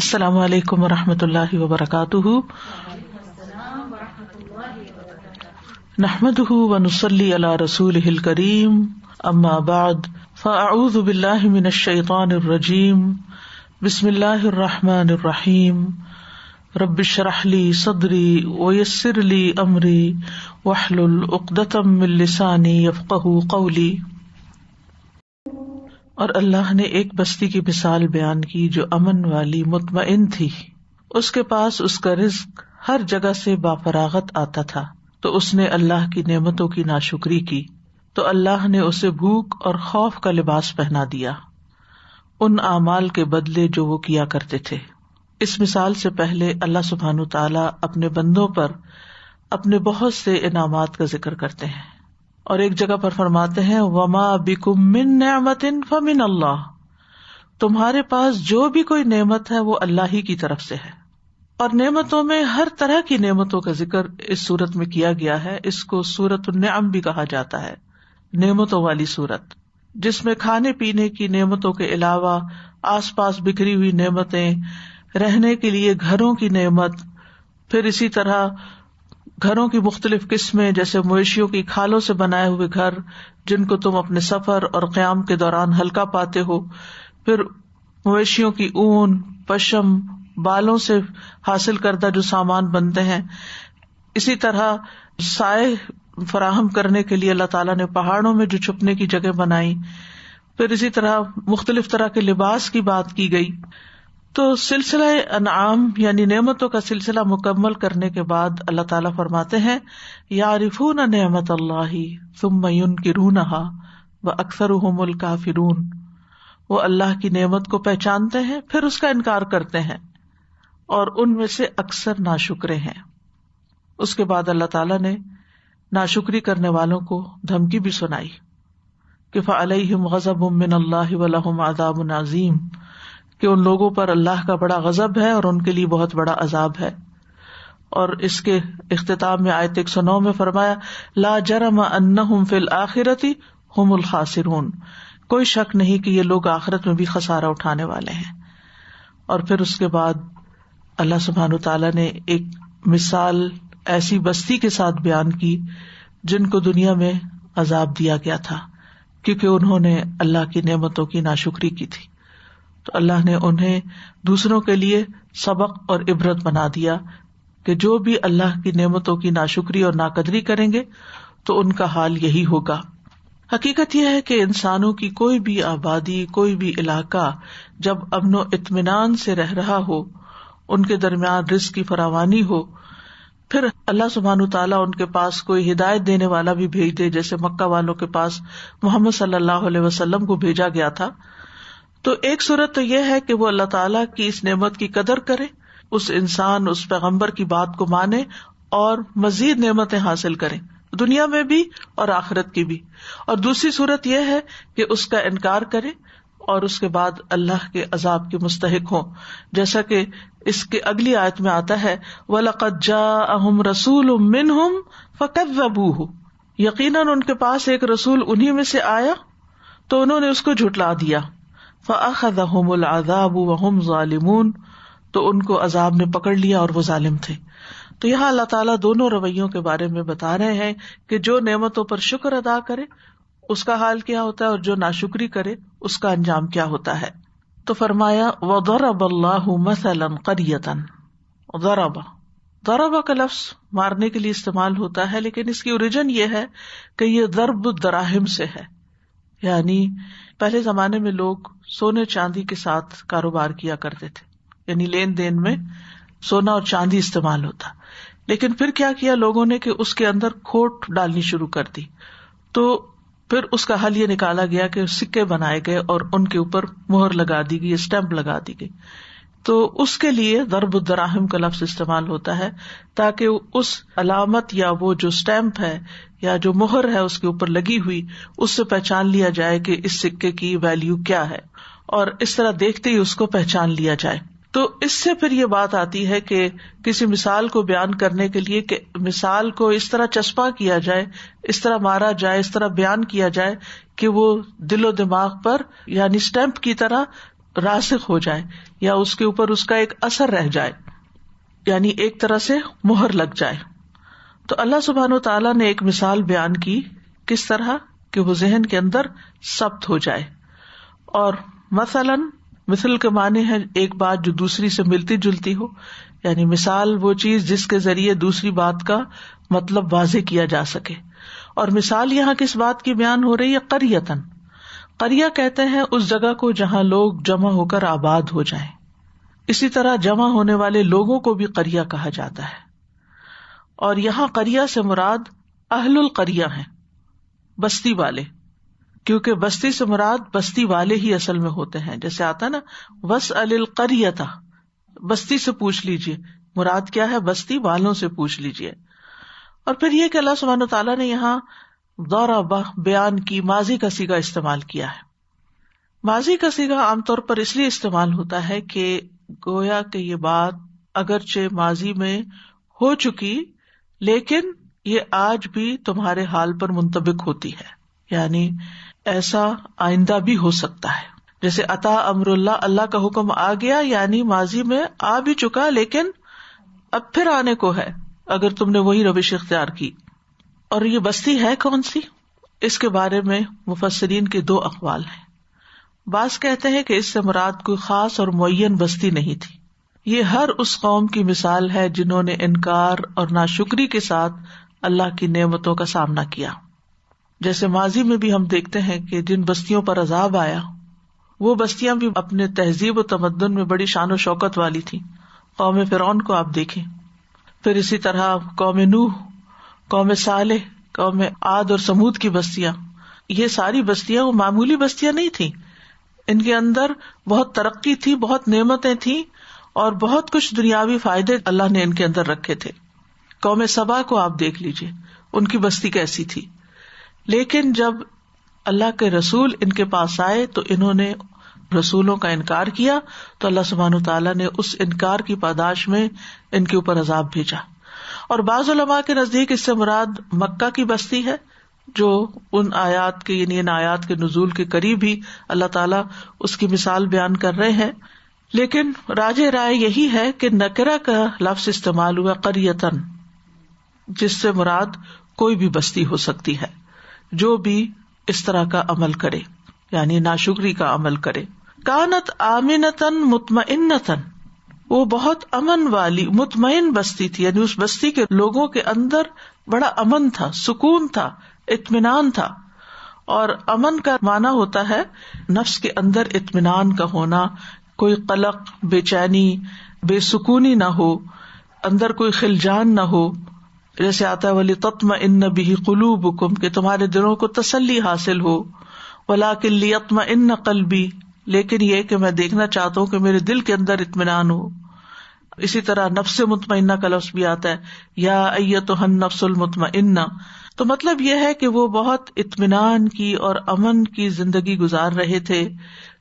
السلام علیکم ورحمۃ اللہ وبرکاتہ، نحمده ونصلی علی رسولہ الکریم، اما بعد فاعوذ باللہ من الشیطان الرجیم، بسم اللہ الرحمن الرحیم، رب اشرح لی صدری ویسر لی امری واحلل عقدۃ من لسانی یفقہوا قولی۔ اور اللہ نے ایک بستی کی مثال بیان کی جو امن والی مطمئن تھی، اس کے پاس اس کا رزق ہر جگہ سے بافراغت آتا تھا، تو اس نے اللہ کی نعمتوں کی ناشکری کی تو اللہ نے اسے بھوک اور خوف کا لباس پہنا دیا، ان اعمال کے بدلے جو وہ کیا کرتے تھے۔ اس مثال سے پہلے اللہ سبحانہ تعالیٰ اپنے بندوں پر اپنے بہت سے انعامات کا ذکر کرتے ہیں، اور ایک جگہ پر فرماتے ہیں وما بکم من نعمت فمن اللہ، تمہارے پاس جو بھی کوئی نعمت ہے وہ اللہ ہی کی طرف سے ہے۔ اور نعمتوں میں ہر طرح کی نعمتوں کا ذکر اس سورت میں کیا گیا ہے، اس کو سورۃ النعم بھی کہا جاتا ہے، نعمتوں والی سورت، جس میں کھانے پینے کی نعمتوں کے علاوہ آس پاس بکھری ہوئی نعمتیں، رہنے کے لیے گھروں کی نعمت، پھر اسی طرح گھروں کی مختلف قسمیں، جیسے مویشیوں کی کھالوں سے بنائے ہوئے گھر جن کو تم اپنے سفر اور قیام کے دوران ہلکا پاتے ہو، پھر مویشیوں کی اون، پشم، بالوں سے حاصل کردہ جو سامان بنتے ہیں، اسی طرح سائے فراہم کرنے کے لیے اللہ تعالیٰ نے پہاڑوں میں جو چھپنے کی جگہ بنائی، پھر اسی طرح مختلف طرح کے لباس کی بات کی گئی۔ تو سلسلہ انعام یعنی نعمتوں کا سلسلہ مکمل کرنے کے بعد اللہ تعالیٰ فرماتے ہیں یعرفون نعمت اللہ ثم ینکرونها واکثرهم الکافرون، وہ اللہ کی نعمت کو پہچانتے ہیں پھر اس کا انکار کرتے ہیں، اور ان میں سے اکثر ناشکرے ہیں۔ اس کے بعد اللہ تعالیٰ نے ناشکری کرنے والوں کو دھمکی بھی سنائی کہ فعلیہم غضب من اللہ ولہم عذاب عظیم، کہ ان لوگوں پر اللہ کا بڑا غضب ہے اور ان کے لیے بہت بڑا عذاب ہے۔ اور اس کے اختتام میں آیت 109 میں فرمایا لا جرم انہم فی الآخرۃ ہم الخاسرون، کوئی شک نہیں کہ یہ لوگ آخرت میں بھی خسارہ اٹھانے والے ہیں۔ اور پھر اس کے بعد اللہ سبحانہ تعالیٰ نے ایک مثال ایسی بستی کے ساتھ بیان کی جن کو دنیا میں عذاب دیا گیا تھا کیونکہ انہوں نے اللہ کی نعمتوں کی ناشکری کی تھی، تو اللہ نے انہیں دوسروں کے لیے سبق اور عبرت بنا دیا کہ جو بھی اللہ کی نعمتوں کی ناشکری اور ناقدری کریں گے تو ان کا حال یہی ہوگا۔ حقیقت یہ ہے کہ انسانوں کی کوئی بھی آبادی، کوئی بھی علاقہ جب امن و اطمینان سے رہ رہا ہو، ان کے درمیان رزق کی فراوانی ہو، پھر اللہ سبحانہ تعالیٰ ان کے پاس کوئی ہدایت دینے والا بھی بھیج دے، جیسے مکہ والوں کے پاس محمد صلی اللہ علیہ وسلم کو بھیجا گیا تھا، تو ایک صورت تو یہ ہے کہ وہ اللہ تعالیٰ کی اس نعمت کی قدر کرے، اس انسان، اس پیغمبر کی بات کو مانے اور مزید نعمتیں حاصل کریں، دنیا میں بھی اور آخرت کی بھی۔ اور دوسری صورت یہ ہے کہ اس کا انکار کرے اور اس کے بعد اللہ کے عذاب کے مستحق ہوں، جیسا کہ اس کے اگلی آیت میں آتا ہے وَلَقَدْ جَاءَهُمْ رَسُولٌ مِّنْهُمْ فَكَذَّبُوهُ، یقیناً ان کے پاس ایک رسول انہی میں سے آیا تو انہوں نے اس کو جھٹلا دیا، فَأَخَذَهُمُ الْعَذَابُ وَهُمْ ظَالِمُونَ، تو ان کو عذاب نے پکڑ لیا اور وہ ظالم تھے۔ تو یہاں اللہ تعالیٰ دونوں رویوں کے بارے میں بتا رہے ہیں کہ جو نعمتوں پر شکر ادا کرے اس کا حال کیا ہوتا ہے، اور جو ناشکری کرے اس کا انجام کیا ہوتا ہے۔ تو فرمایا وَضَرَبَ اللَّهُ مَثَلًا قَرْيَةً، ضرب کا لفظ مارنے کے لیے استعمال ہوتا ہے، لیکن اس کی اوریجن یہ ہے کہ یہ ضرب الدراہم سے ہے، یعنی پہلے زمانے میں لوگ سونے چاندی کے ساتھ کاروبار کیا کرتے تھے، یعنی لین دین میں سونا اور چاندی استعمال ہوتا، لیکن پھر کیا کیا لوگوں نے کہ اس کے اندر کھوٹ ڈالنی شروع کر دی، تو پھر اس کا حل یہ نکالا گیا کہ سکے بنائے گئے اور ان کے اوپر مہر لگا دی گئی، اسٹیمپ لگا دی گئی، تو اس کے لیے ضرب الدراہم کا لفظ استعمال ہوتا ہے تاکہ اس علامت یا وہ جو اسٹیمپ ہے یا جو مہر ہے اس کے اوپر لگی ہوئی، اس سے پہچان لیا جائے کہ اس سکے کی ویلیو کیا ہے، اور اس طرح دیکھتے ہی اس کو پہچان لیا جائے۔ تو اس سے پھر یہ بات آتی ہے کہ کسی مثال کو بیان کرنے کے لیے کہ مثال کو اس طرح چسپاں کیا جائے، اس طرح مارا جائے، اس طرح بیان کیا جائے کہ وہ دل و دماغ پر یعنی اسٹیمپ کی طرح راسخ ہو جائے یا اس کے اوپر اس کا ایک اثر رہ جائے، یعنی ایک طرح سے مہر لگ جائے. تو اللہ سبحانہ وتعالیٰ نے ایک مثال بیان کی کس طرح کہ وہ ذہن کے اندر ثبت ہو جائے. اور مثلاً مثل کے معنی ہے ایک بات جو دوسری سے ملتی جلتی ہو، یعنی مثال وہ چیز جس کے ذریعے دوسری بات کا مطلب واضح کیا جا سکے. اور مثال یہاں کس بات کی بیان ہو رہی ہے؟ قریۃً. قریہ کہتے ہیں اس جگہ کو جہاں لوگ جمع ہو کر آباد ہو جائیں. اسی طرح جمع ہونے والے لوگوں کو بھی قریہ کہا جاتا ہے. اور یہاں قریہ سے مراد اہل القریہ ہیں، بستی والے، کیونکہ بستی سے مراد بستی والے ہی اصل میں ہوتے ہیں. جیسے آتا نا واسأل القریۃ، بستی سے پوچھ لیجیے، مراد کیا ہے؟ بستی والوں سے پوچھ لیجیے. اور پھر یہ کہ اللہ سبحانہ تعالیٰ نے یہاں ضرب بیان کی ماضی کا صیغہ استعمال کیا ہے. ماضی کا صیغہ عام طور پر اس لیے استعمال ہوتا ہے کہ گویا کہ یہ بات اگرچہ ماضی میں ہو چکی لیکن یہ آج بھی تمہارے حال پر منطبق ہوتی ہے، یعنی ایسا آئندہ بھی ہو سکتا ہے. جیسے اتا امر اللہ، اللہ کا حکم آ گیا، یعنی ماضی میں آ بھی چکا لیکن اب پھر آنے کو ہے اگر تم نے وہی روش اختیار کی. اور یہ بستی ہے کون سی؟ اس کے بارے میں مفسرین کے دو اقوال ہیں. بعض کہتے ہیں کہ اس سے مراد کوئی خاص اور معین بستی نہیں تھی، یہ ہر اس قوم کی مثال ہے جنہوں نے انکار اور ناشکری کے ساتھ اللہ کی نعمتوں کا سامنا کیا. جیسے ماضی میں بھی ہم دیکھتے ہیں کہ جن بستیوں پر عذاب آیا وہ بستیاں بھی اپنے تہذیب و تمدن میں بڑی شان و شوکت والی تھی. قوم فرعون کو آپ دیکھیں، پھر اسی طرح قوم نوح، قوم صالح، قوم عاد اور سمود کی بستیاں، یہ ساری بستیاں وہ معمولی بستیاں نہیں تھیں. ان کے اندر بہت ترقی تھی، بہت نعمتیں تھیں اور بہت کچھ دنیاوی فائدے اللہ نے ان کے اندر رکھے تھے. قوم سبا کو آپ دیکھ لیجیے، ان کی بستی کیسی تھی. لیکن جب اللہ کے رسول ان کے پاس آئے تو انہوں نے رسولوں کا انکار کیا، تو اللہ سبحانہ وتعالیٰ نے اس انکار کی پاداش میں ان کے اوپر عذاب بھیجا. اور بعض علماء کے نزدیک اس سے مراد مکہ کی بستی ہے، جو ان آیات کے یعنی ان آیات کے نزول کے قریب ہی اللہ تعالیٰ اس کی مثال بیان کر رہے ہیں. لیکن راجح رائے یہی ہے کہ نکرہ کا لفظ استعمال ہوا قریۃً، جس سے مراد کوئی بھی بستی ہو سکتی ہے جو بھی اس طرح کا عمل کرے، یعنی ناشکری کا عمل کرے. کانت آمنۃً مطمئنۃً، وہ بہت امن والی مطمئن بستی تھی، یعنی اس بستی کے لوگوں کے اندر بڑا امن تھا، سکون تھا، اطمینان تھا. اور امن کا معنی ہوتا ہے نفس کے اندر اطمینان کا ہونا، کوئی قلق، بے چینی، بے سکونی نہ ہو، اندر کوئی خلجان نہ ہو. جیسے آتا ہے وَلِتَطْمَئِنَّ بِهِ قُلُوبُكُمْ، کہ تمہارے دلوں کو تسلی حاصل ہو. وَلَٰكِن لِيَطْمَئِنَّ قَلْبِي، لیکن یہ کہ میں دیکھنا چاہتا ہوں کہ میرے دل کے اندر اطمینان ہو. اسی طرح نفس مطمئنہ کا لفظ بھی آتا ہے یا ایتھا النفس المطمئنہ. تو مطلب یہ ہے کہ وہ بہت اطمینان کی اور امن کی زندگی گزار رہے تھے،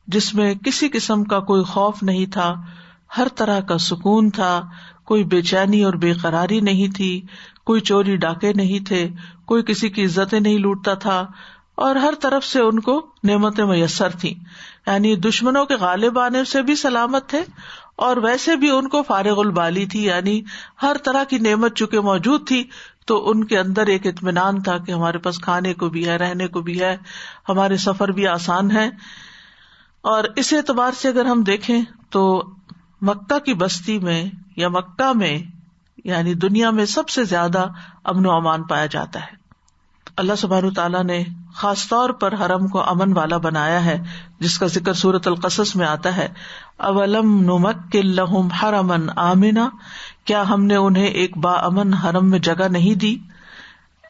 جس میں کسی قسم کا کوئی خوف نہیں تھا، ہر طرح کا سکون تھا، کوئی بے چینی اور بے قراری نہیں تھی، کوئی چوری ڈاکے نہیں تھے، کوئی کسی کی عزتیں نہیں لوٹتا تھا، اور ہر طرف سے ان کو نعمتیں میسر تھیں. یعنی دشمنوں کے غالب آنے سے بھی سلامت تھے اور ویسے بھی ان کو فارغ البالی تھی، یعنی ہر طرح کی نعمت چونکہ موجود تھی تو ان کے اندر ایک اطمینان تھا کہ ہمارے پاس کھانے کو بھی ہے، رہنے کو بھی ہے، ہمارے سفر بھی آسان ہے. اور اس اعتبار سے اگر ہم دیکھیں تو مکہ کی بستی میں یا مکہ میں یعنی دنیا میں سب سے زیادہ امن و امان پایا جاتا ہے. اللہ سبحانہ تعالیٰ نے خاص طور پر حرم کو امن والا بنایا ہے، جس کا ذکر سورۃ القصص میں آتا ہے اولم نمکن لہم حرما آمنا، کیا ہم نے انہیں ایک با امن حرم میں جگہ نہیں دی.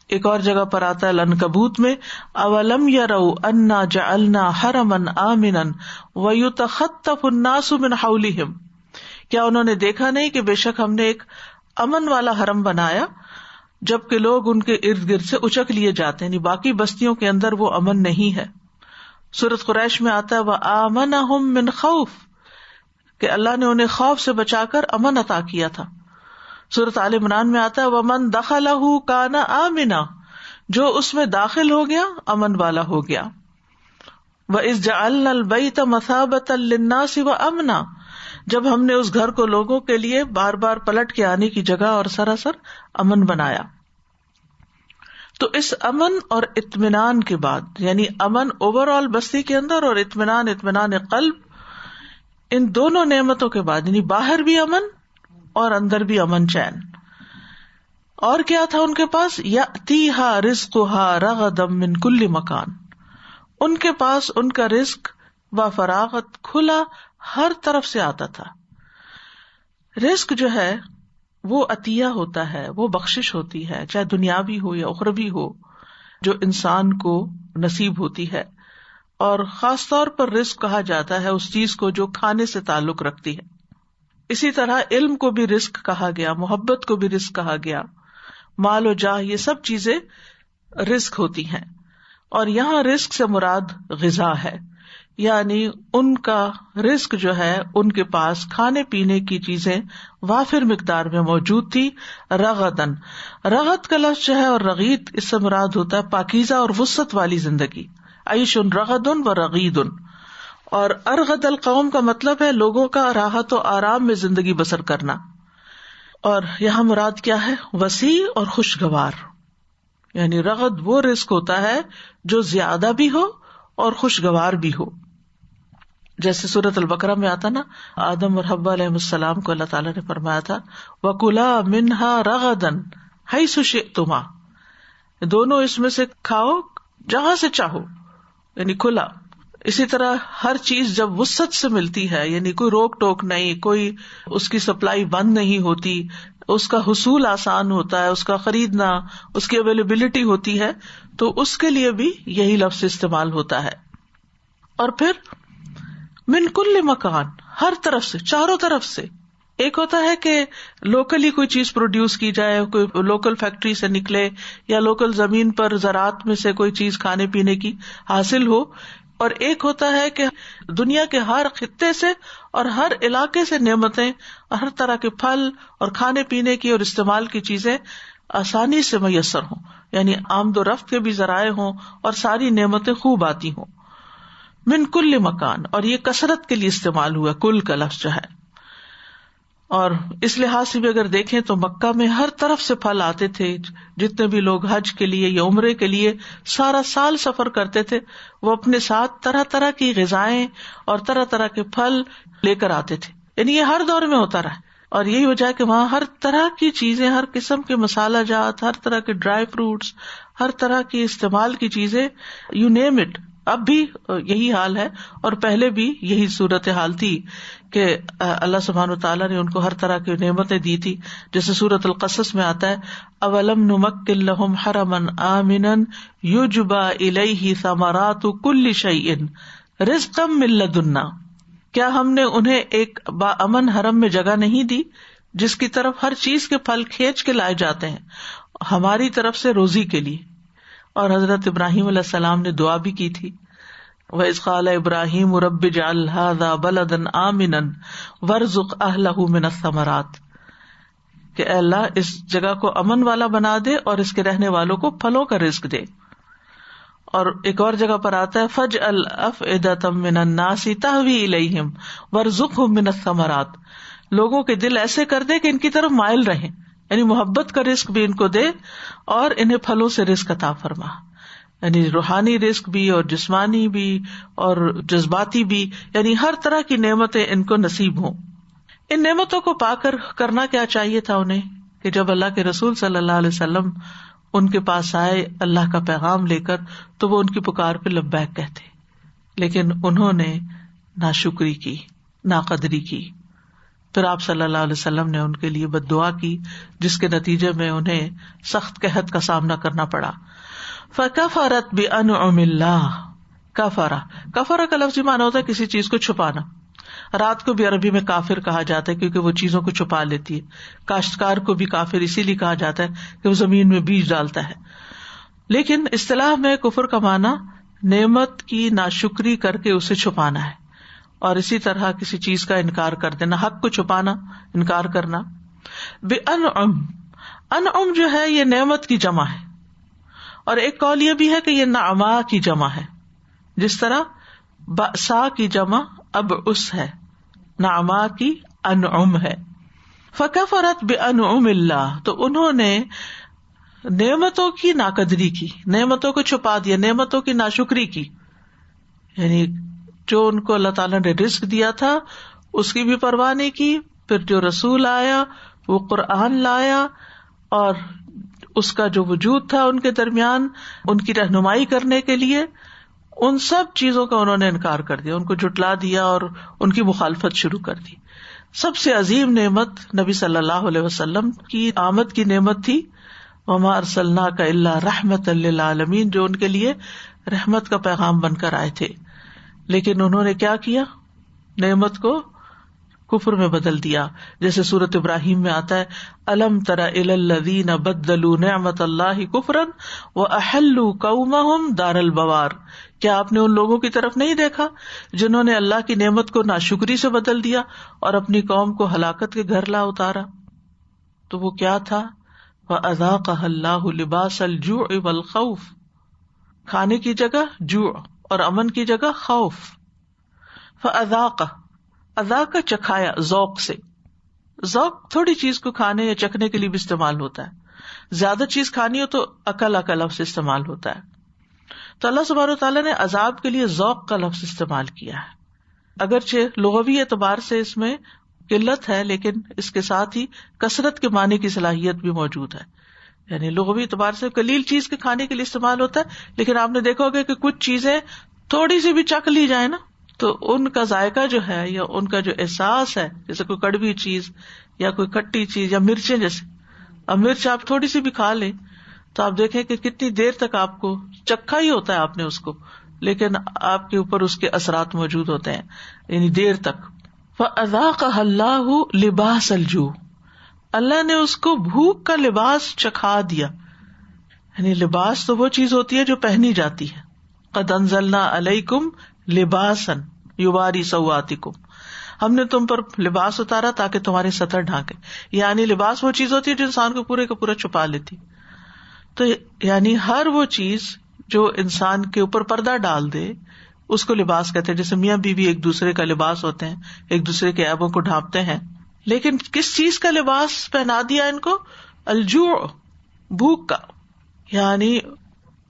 ایک اور جگہ پر آتا ہے العنکبوت میں اولم یروا انا جعلنا حرما آمنا ویتخطف الناس من حولہم، کیا انہوں نے دیکھا نہیں کہ بے شک ہم نے ایک امن والا حرم بنایا جبکہ لوگ ان کے ارد گرد سے اچک لیے جاتے ہیں، یعنی باقی بستیوں کے اندر وہ امن نہیں ہے. سورۃ قریش میں آتا ہے وآمنہم من خوف، کہ اللہ نے انہیں خوف سے بچا کر امن عطا کیا تھا. سورۃ آل عمران میں آتا ہے ومن دخلہ کان آمنا، جو اس میں داخل ہو گیا امن والا ہو گیا. وَإِذْ جَعَلْنَا الْبَيْتَ مَثَابَةً لِلنَّاسِ وَأَمْنًا، جب ہم نے اس گھر کو لوگوں کے لیے بار بار پلٹ کے آنے کی جگہ اور سراسر امن بنایا. تو اس امن اور اطمینان کے بعد، یعنی امن اوور آل بستی کے اندر اور اطمینان قلب، ان دونوں نعمتوں کے بعد، یعنی باہر بھی امن اور اندر بھی امن چین. اور کیا تھا ان کے پاس؟ یأتیہا رزقہا رغدا من کل مکان، ان کے پاس ان کا رزق و فراغت کھلا ہر طرف سے آتا تھا. رزق جو ہے وہ عطیہ ہوتا ہے، وہ بخشش ہوتی ہے، چاہے دنیاوی ہو یا اخروی ہو، جو انسان کو نصیب ہوتی ہے. اور خاص طور پر رزق کہا جاتا ہے اس چیز کو جو کھانے سے تعلق رکھتی ہے. اسی طرح علم کو بھی رزق کہا گیا، محبت کو بھی رزق کہا گیا، مال و جاہ، یہ سب چیزیں رزق ہوتی ہیں. اور یہاں رزق سے مراد غذا ہے، یعنی ان کا رزق جو ہے ان کے پاس کھانے پینے کی چیزیں وافر مقدار میں موجود تھی. رغدن، رغد کا لفظ جو ہے اور رغید، اس سے مراد ہوتا ہے پاکیزہ اور وسعت والی زندگی. عیش رغد و رغید. اور ارغد القوم کا مطلب ہے لوگوں کا راحت و آرام میں زندگی بسر کرنا. اور یہاں مراد کیا ہے؟ وسیع اور خوشگوار. یعنی رغد وہ رزق ہوتا ہے جو زیادہ بھی ہو اور خوشگوار بھی ہو. جیسے سورۃ البقرہ میں آتا نا، آدم اور حوا علیہ السلام کو اللہ تعالیٰ نے فرمایا تھا وَكُلَا مِنْهَا رَغَدًا حَيْثُ شِئْتُمَا، دونوں اس میں سے کھاؤ جہاں سے چاہو، یعنی کھلا. اسی طرح ہر چیز جب وسعت سے ملتی ہے، یعنی کوئی روک ٹوک نہیں، کوئی اس کی سپلائی بند نہیں ہوتی، اس کا حصول آسان ہوتا ہے، اس کا خریدنا، اس کی اویلیبلٹی ہوتی ہے، تو اس کے لیے بھی یہی لفظ استعمال ہوتا ہے. اور پھر من کل مکان، ہر طرف سے، چاروں طرف سے. ایک ہوتا ہے کہ لوکلی کوئی چیز پروڈیوس کی جائے، کوئی لوکل فیکٹری سے نکلے یا لوکل زمین پر زراعت میں سے کوئی چیز کھانے پینے کی حاصل ہو. اور ایک ہوتا ہے کہ دنیا کے ہر خطے سے اور ہر علاقے سے نعمتیں، ہر طرح کے پھل اور کھانے پینے کی اور استعمال کی چیزیں آسانی سے میسر ہوں، یعنی آمد و رفت کے بھی ذرائع ہوں اور ساری نعمتیں خوب آتی ہوں. من کل مکان، اور یہ کثرت کے لیے استعمال ہوا کل کا لفظ جو ہے. اور اس لحاظ سے بھی اگر دیکھیں تو مکہ میں ہر طرف سے پھل آتے تھے. جتنے بھی لوگ حج کے لیے یا عمرے کے لیے سارا سال سفر کرتے تھے، وہ اپنے ساتھ طرح طرح کی غذائیں اور طرح طرح کے پھل لے کر آتے تھے. یعنی یہ ہر دور میں ہوتا رہا. اور یہی وجہ ہے کہ وہاں ہر طرح کی چیزیں، ہر قسم کے مسالہ جات، ہر طرح کے ڈرائی فروٹس، ہر طرح کی استعمال کی چیزیں، یو نیم اٹ. اب بھی یہی حال ہے اور پہلے بھی یہی صورت حال تھی کہ اللہ سبحانہ وتعالیٰ نے ان کو ہر طرح کی نعمتیں دی تھی. جیسے سورۃ القصص میں آتا ہے اولم نمکن لہم حرما آمنا یجبا الیہ ثمرات کل شیء رزقا من لدنا، کیا ہم نے انہیں ایک باامن حرم میں جگہ نہیں دی جس کی طرف ہر چیز کے پھل کھینچ کے لائے جاتے ہیں ہماری طرف سے روزی کے لیے. اور حضرت ابراہیم علیہ السلام نے دعا بھی کی تھی وَإِذْ قَالَ إِبْرَاهِيمُ رَبِّ اجْعَلْ هَٰذَا بَلَدًا آمِنًا وَارْزُقْ أَهْلَهُ مِنَ الثَّمَرَاتِ، کہ اے اللہ اس جگہ کو امن والا بنا دے اور اس کے رہنے والوں کو پھلوں کا رزق دے. اور ایک اور جگہ پر آتا ہے فَاجْعَلْ أَفْئِدَةً مِّنَ النَّاسِ تَهْوِي إِلَيْهِمْ وَارْزُقْهُم مِّنَ الثَّمَرَاتِ، لوگوں کے دل ایسے کر دے کہ ان کی طرف مائل رہیں، یعنی محبت کا رزق بھی ان کو دے اور انہیں پھلوں سے رزق عطا فرما. یعنی روحانی رزق بھی اور جسمانی بھی اور جذباتی بھی، یعنی ہر طرح کی نعمتیں ان کو نصیب ہوں. ان نعمتوں کو پا کر کرنا کیا چاہیے تھا انہیں کہ جب اللہ کے رسول صلی اللہ علیہ وسلم ان کے پاس آئے اللہ کا پیغام لے کر تو وہ ان کی پکار پہ لبیک کہتے، لیکن انہوں نے ناشکری کی، ناقدری کی. پھر آپ صلی اللہ علیہ وسلم نے ان کے لیے بد دعا کی جس کے نتیجے میں انہیں سخت قحط کا سامنا کرنا پڑا. فَكَفَرَتْ بِأَنْعُمِ اللَّهِ، کفرہ کا لفظی معنی ہوتا ہے کسی چیز کو چھپانا. رات کو بھی عربی میں کافر کہا جاتا ہے کیونکہ وہ چیزوں کو چھپا لیتی ہے. کاشتکار کو بھی کافر اسی لیے کہا جاتا ہے کہ وہ زمین میں بیج ڈالتا ہے. لیکن اصطلاح میں کفر کا معنی نعمت کی ناشکری کر کے اسے چھپانا ہے، اور اسی طرح کسی چیز کا انکار کر دینا، حق کو چھپانا، انکار کرنا. بِأَنْعُمْ، انعم جو ہے یہ نعمت کی جمع ہے، اور ایک قول یہ بھی ہے کہ یہ نعما کی جمع ہے. جس طرح بأسا کی جمع اب اس ہے، نعما کی انعم ہے. فکفرت بانعم اللہ، تو انہوں نے نعمتوں کی ناقدری کی، نعمتوں کو چھپا دیا، نعمتوں کی ناشکری کی. یعنی جو ان کو اللہ تعالیٰ نے رزق دیا تھا اس کی بھی پرواہ نہیں کی. پھر جو رسول آیا وہ قرآن لایا اور اس کا جو وجود تھا ان کے درمیان ان کی رہنمائی کرنے کے لیے، ان سب چیزوں کا انہوں نے انکار کر دیا، ان کو جھٹلا دیا اور ان کی مخالفت شروع کر دی. سب سے عظیم نعمت نبی صلی اللہ علیہ وسلم کی آمد کی نعمت تھی. وما ارسلناک الا رحمۃ للعالمین، جو ان کے لیے رحمت کا پیغام بن کر آئے تھے. لیکن انہوں نے کیا کیا؟ نعمت کو کفر میں بدل دیا. جیسے سورۃ ابراہیم میں آتا ہے، الم تر الی الذین بدلوا نعمت اللہ کفرا واحلوا قومہم دار البوار. کیا آپ نے ان لوگوں کی طرف نہیں دیکھا جنہوں نے اللہ کی نعمت کو ناشکری سے بدل دیا اور اپنی قوم کو ہلاکت کے گھر لا اتارا؟ تو وہ کیا تھا؟ فَأَذَاقَهَا اللَّهُ لِبَاسَ الْجُوعِ وَالْخَوْفِ، کھانے کی جگہ جوع اور امن کی جگہ خوف. فَأَذَاقَ، اذاق چکھایا، ذوق سے. ذوق تھوڑی چیز کو کھانے یا چکھنے کے لیے بھی استعمال ہوتا ہے، زیادہ چیز کھانی ہو تو عقل لفظ استعمال ہوتا ہے. تو اللہ سبحانہ وتعالیٰ نے عذاب کے لیے ذوق کا لفظ استعمال کیا ہے. اگرچہ لغوی اعتبار سے اس میں قلت ہے، لیکن اس کے ساتھ ہی کثرت کے معنی کی صلاحیت بھی موجود ہے. یعنی لغوی اعتبار سے قلیل چیز کے کھانے کے لیے استعمال ہوتا ہے، لیکن آپ نے دیکھا ہوگا کہ کچھ چیزیں تھوڑی سی بھی چکھ لی جائے نا تو ان کا ذائقہ جو ہے یا ان کا جو احساس ہے، جیسے کوئی کڑوی چیز یا کوئی کھٹی چیز یا مرچیں، جیسے اب مرچ آپ تھوڑی سی بھی کھا لیں تو آپ دیکھیں کہ کتنی دیر تک آپ کو چکھا ہی ہوتا ہے آپ نے اس کو، لیکن آپ کے اوپر اس کے اثرات موجود ہوتے ہیں یعنی دیر تک. فَأَذَاقَهَا اللَّهُ لِبَاسَ الْجُوعِ، اللہ نے اس کو بھوک کا لباس چکھا دیا. یعنی لباس تو وہ چیز ہوتی ہے جو پہنی جاتی ہے. قَدْ أَنزَلْنَا عَلَيْكُمْ لِبَاسًا یواری سوآتکم، ہم نے تم پر لباس اتارا تاکہ تمہاری سطر ڈھانکے. یعنی لباس وہ چیز ہوتی ہے جو انسان کو پورے کا پورا چھپا لیتی. تو یعنی ہر وہ چیز جو انسان کے اوپر پردہ ڈال دے اس کو لباس کہتے ہیں. جیسے میاں بیوی ایک دوسرے کا لباس ہوتے ہیں، ایک دوسرے کے عیبوں کو ڈھانپتے ہیں. لیکن کس چیز کا لباس پہنا دیا ان کو؟ الجوع، بھوک کا. یعنی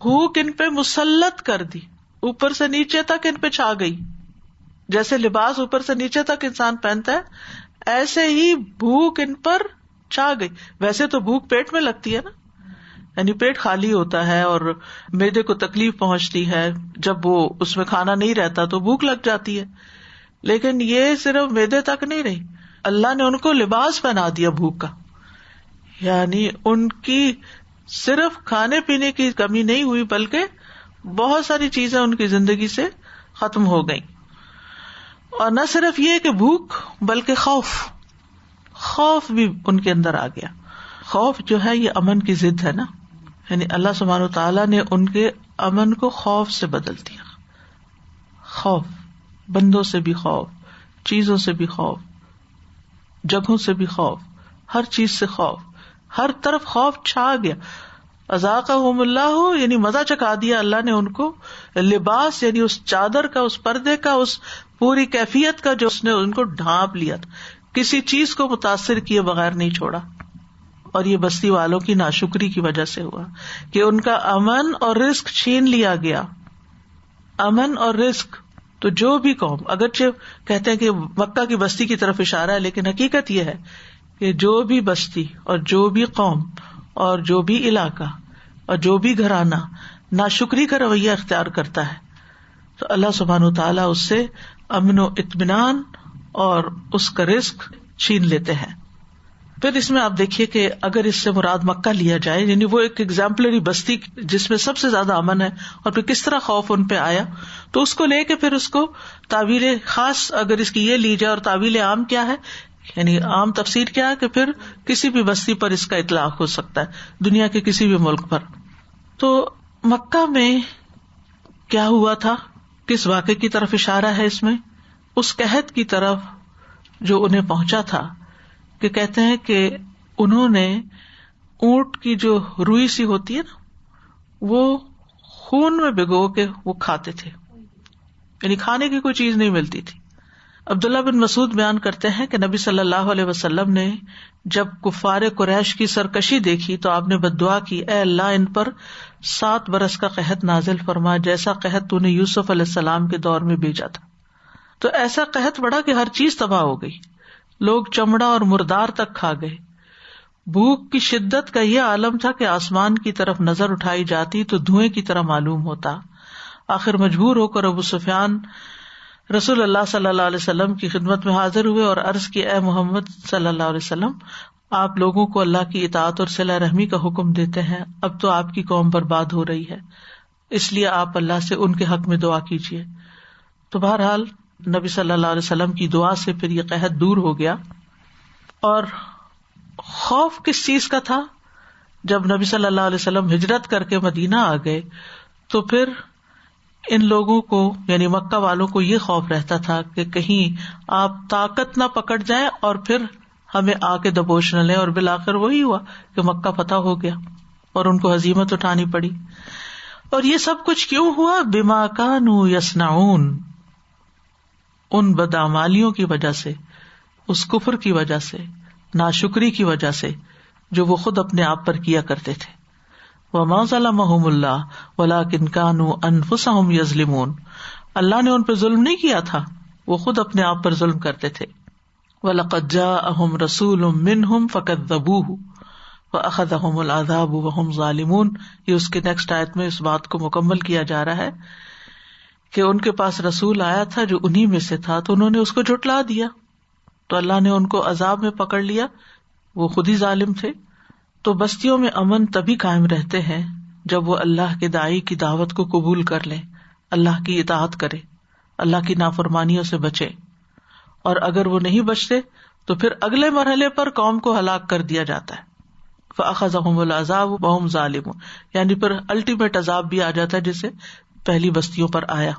بھوک ان پہ مسلط کر دی، اوپر سے نیچے تک ان پہ چھا گئی. جیسے لباس اوپر سے نیچے تک انسان پہنتا ہے، ایسے ہی بھوک ان پر چھا گئی. ویسے تو بھوک پیٹ میں لگتی ہے نا، یعنی پیٹ خالی ہوتا ہے اور معدے کو تکلیف پہنچتی ہے، جب وہ اس میں کھانا نہیں رہتا تو بھوک لگ جاتی ہے. لیکن یہ صرف معدے تک نہیں رہی، اللہ نے ان کو لباس پہنا دیا بھوک کا. یعنی ان کی صرف کھانے پینے کی کمی نہیں ہوئی بلکہ بہت ساری چیزیں ان کی زندگی سے ختم ہو گئیں. اور نہ صرف یہ کہ بھوک بلکہ خوف بھی ان کے اندر آ گیا. خوف جو ہے یہ امن کی ضد ہے نا، یعنی اللہ سبحانہ وتعالیٰ نے ان کے امن کو خوف سے بدل دیا. خوف، بندوں سے بھی خوف، چیزوں سے بھی خوف، جگہوں سے بھی خوف، ہر چیز سے خوف، ہر طرف خوف چھا گیا. اذاقہم اللہ، یعنی مزہ چکھا دیا اللہ نے ان کو. لباس یعنی اس چادر کا، اس پردے کا، اس پوری کیفیت کا جو اس نے ان کو ڈھانپ لیا تھا، کسی چیز کو متاثر کیے بغیر نہیں چھوڑا. اور یہ بستی والوں کی ناشکری کی وجہ سے ہوا کہ ان کا امن اور رزق چھین لیا گیا. امن اور رزق تو جو بھی قوم، اگرچہ کہتے ہیں کہ مکہ کی بستی کی طرف اشارہ ہے، لیکن حقیقت یہ ہے کہ جو بھی بستی اور جو بھی قوم اور جو بھی علاقہ اور جو بھی گھرانہ ناشکری کا رویہ اختیار کرتا ہے تو اللہ سبحانہ وتعالیٰ اس سے امن و اطمینان اور اس کا رزق چھین لیتے ہیں. پھر اس میں آپ دیکھیے کہ اگر اس سے مراد مکہ لیا جائے، یعنی وہ ایک ایگزامپلری بستی جس میں سب سے زیادہ امن ہے، اور پھر کس طرح خوف ان پہ آیا، تو اس کو لے کے پھر اس کو تعویل خاص اگر اس کی یہ لی جائے، اور تعویل عام کیا ہے، یعنی عام تفسیر کیا ہے کہ پھر کسی بھی بستی پر اس کا اطلاق ہو سکتا ہے، دنیا کے کسی بھی ملک پر. تو مکہ میں کیا ہوا تھا، کس واقعے کی طرف اشارہ ہے اس میں؟ اس قحط کی طرف جو انہیں پہنچا تھا، کہ کہتے ہیں کہ انہوں نے اونٹ کی جو روئی سی ہوتی ہے نا، وہ خون میں بھگو کے وہ کھاتے تھے. یعنی کھانے کی کوئی چیز نہیں ملتی تھی. عبداللہ بن مسعود بیان کرتے ہیں کہ نبی صلی اللہ علیہ وسلم نے جب کفار قریش کی سرکشی دیکھی تو آپ نے بد دعا کی، اے اللہ ان پر 7 برس کا قحط نازل فرما، جیسا قحط تو نے یوسف علیہ السلام کے دور میں بھیجا تھا. تو ایسا قحط پڑا کہ ہر چیز تباہ ہو گئی، لوگ چمڑا اور مردار تک کھا گئے. بھوک کی شدت کا یہ عالم تھا کہ آسمان کی طرف نظر اٹھائی جاتی تو دھوئیں کی طرح معلوم ہوتا. آخر مجبور ہو کر ابو سفیان رسول اللہ صلی اللہ علیہ وسلم کی خدمت میں حاضر ہوئے اور عرض کی، اے محمد صلی اللہ علیہ وسلم، آپ لوگوں کو اللہ کی اطاعت اور صلہ رحمی کا حکم دیتے ہیں، اب تو آپ کی قوم برباد ہو رہی ہے، اس لیے آپ اللہ سے ان کے حق میں دعا کیجیے. تو بہرحال نبی صلی اللہ علیہ وسلم کی دعا سے پھر یہ قحط دور ہو گیا. اور خوف کس چیز کا تھا؟ جب نبی صلی اللہ علیہ وسلم ہجرت کر کے مدینہ آ گئے تو پھر ان لوگوں کو یعنی مکہ والوں کو یہ خوف رہتا تھا کہ کہیں آپ طاقت نہ پکڑ جائیں اور پھر ہمیں آ کے دبوچ نہ لیں. اور بالآخر وہی ہوا کہ مکہ فتح ہو گیا اور ان کو ہزیمت اٹھانی پڑی. اور یہ سب کچھ کیوں ہوا؟ بما کانوا یصنعون، ان بدعمالیوں کی وجہ سے، اس کفر کی وجہ سے، ناشکری کی وجہ سے جو وہ خود اپنے آپ پر کیا کرتے تھے. وما ظلمهم اللہ ولکن کانوا انفسهم یظلمون، اللہ نے ان پہ ظلم نہیں کیا تھا، وہ خود اپنے آپ پر ظلم کرتے تھے. وَلَقَدْ جَاءَهُمْ رَسُولٌ مِّنْهُمْ فَكَذَّبُوهُ وَأَخَذَهُمُ الْعَذَابُ وَهُمْ ظَالِمُونَ. یہ اس کے نیکسٹ آیت میں اس بات کو مکمل کیا جا رہا ہے کہ ان کے پاس رسول آیا تھا جو انہی میں سے تھا تو انہوں نے اس کو جھٹلا دیا تو اللہ نے ان کو عذاب میں پکڑ لیا، وہ خود ہی ظالم تھے. تو بستیوں میں امن تبھی قائم رہتے ہیں جب وہ اللہ کے داعی کی دعوت کو قبول کر لیں، اللہ کی اطاعت کرے، اللہ کی نافرمانیوں سے بچے. اور اگر وہ نہیں بچتے تو پھر اگلے مرحلے پر قوم کو ہلاک کر دیا جاتا ہے. فَأَخَذَهُمُ الْعَذَابُ وَهُمْ ظَالِمُونَ، یعنی پھر الٹیمیٹ عذاب بھی آ جاتا ہے جسے پہلی بستیوں پر آیا.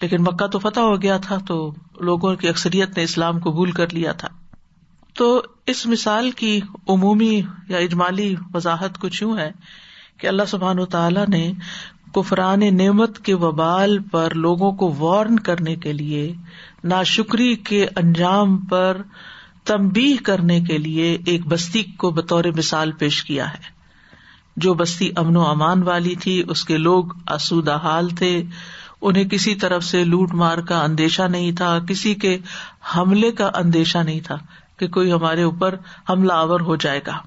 لیکن مکہ تو فتح ہو گیا تھا تو لوگوں کی اکثریت نے اسلام قبول کر لیا تھا. تو اس مثال کی عمومی یا اجمالی وضاحت کچھ یوں ہے کہ اللہ سبحانہ وتعالیٰ نے کفران نعمت کے وبال پر لوگوں کو وارن کرنے کے لیے، ناشکری کے انجام پر تنبیہ کرنے کے لیے ایک بستی کو بطور مثال پیش کیا ہے. جو بستی امن و امان والی تھی، اس کے لوگ آسودہ حال تھے، انہیں کسی طرف سے لوٹ مار کا اندیشہ نہیں تھا، کسی کے حملے کا اندیشہ نہیں تھا کہ کوئی ہمارے اوپر حملہ آور ہو جائے گا،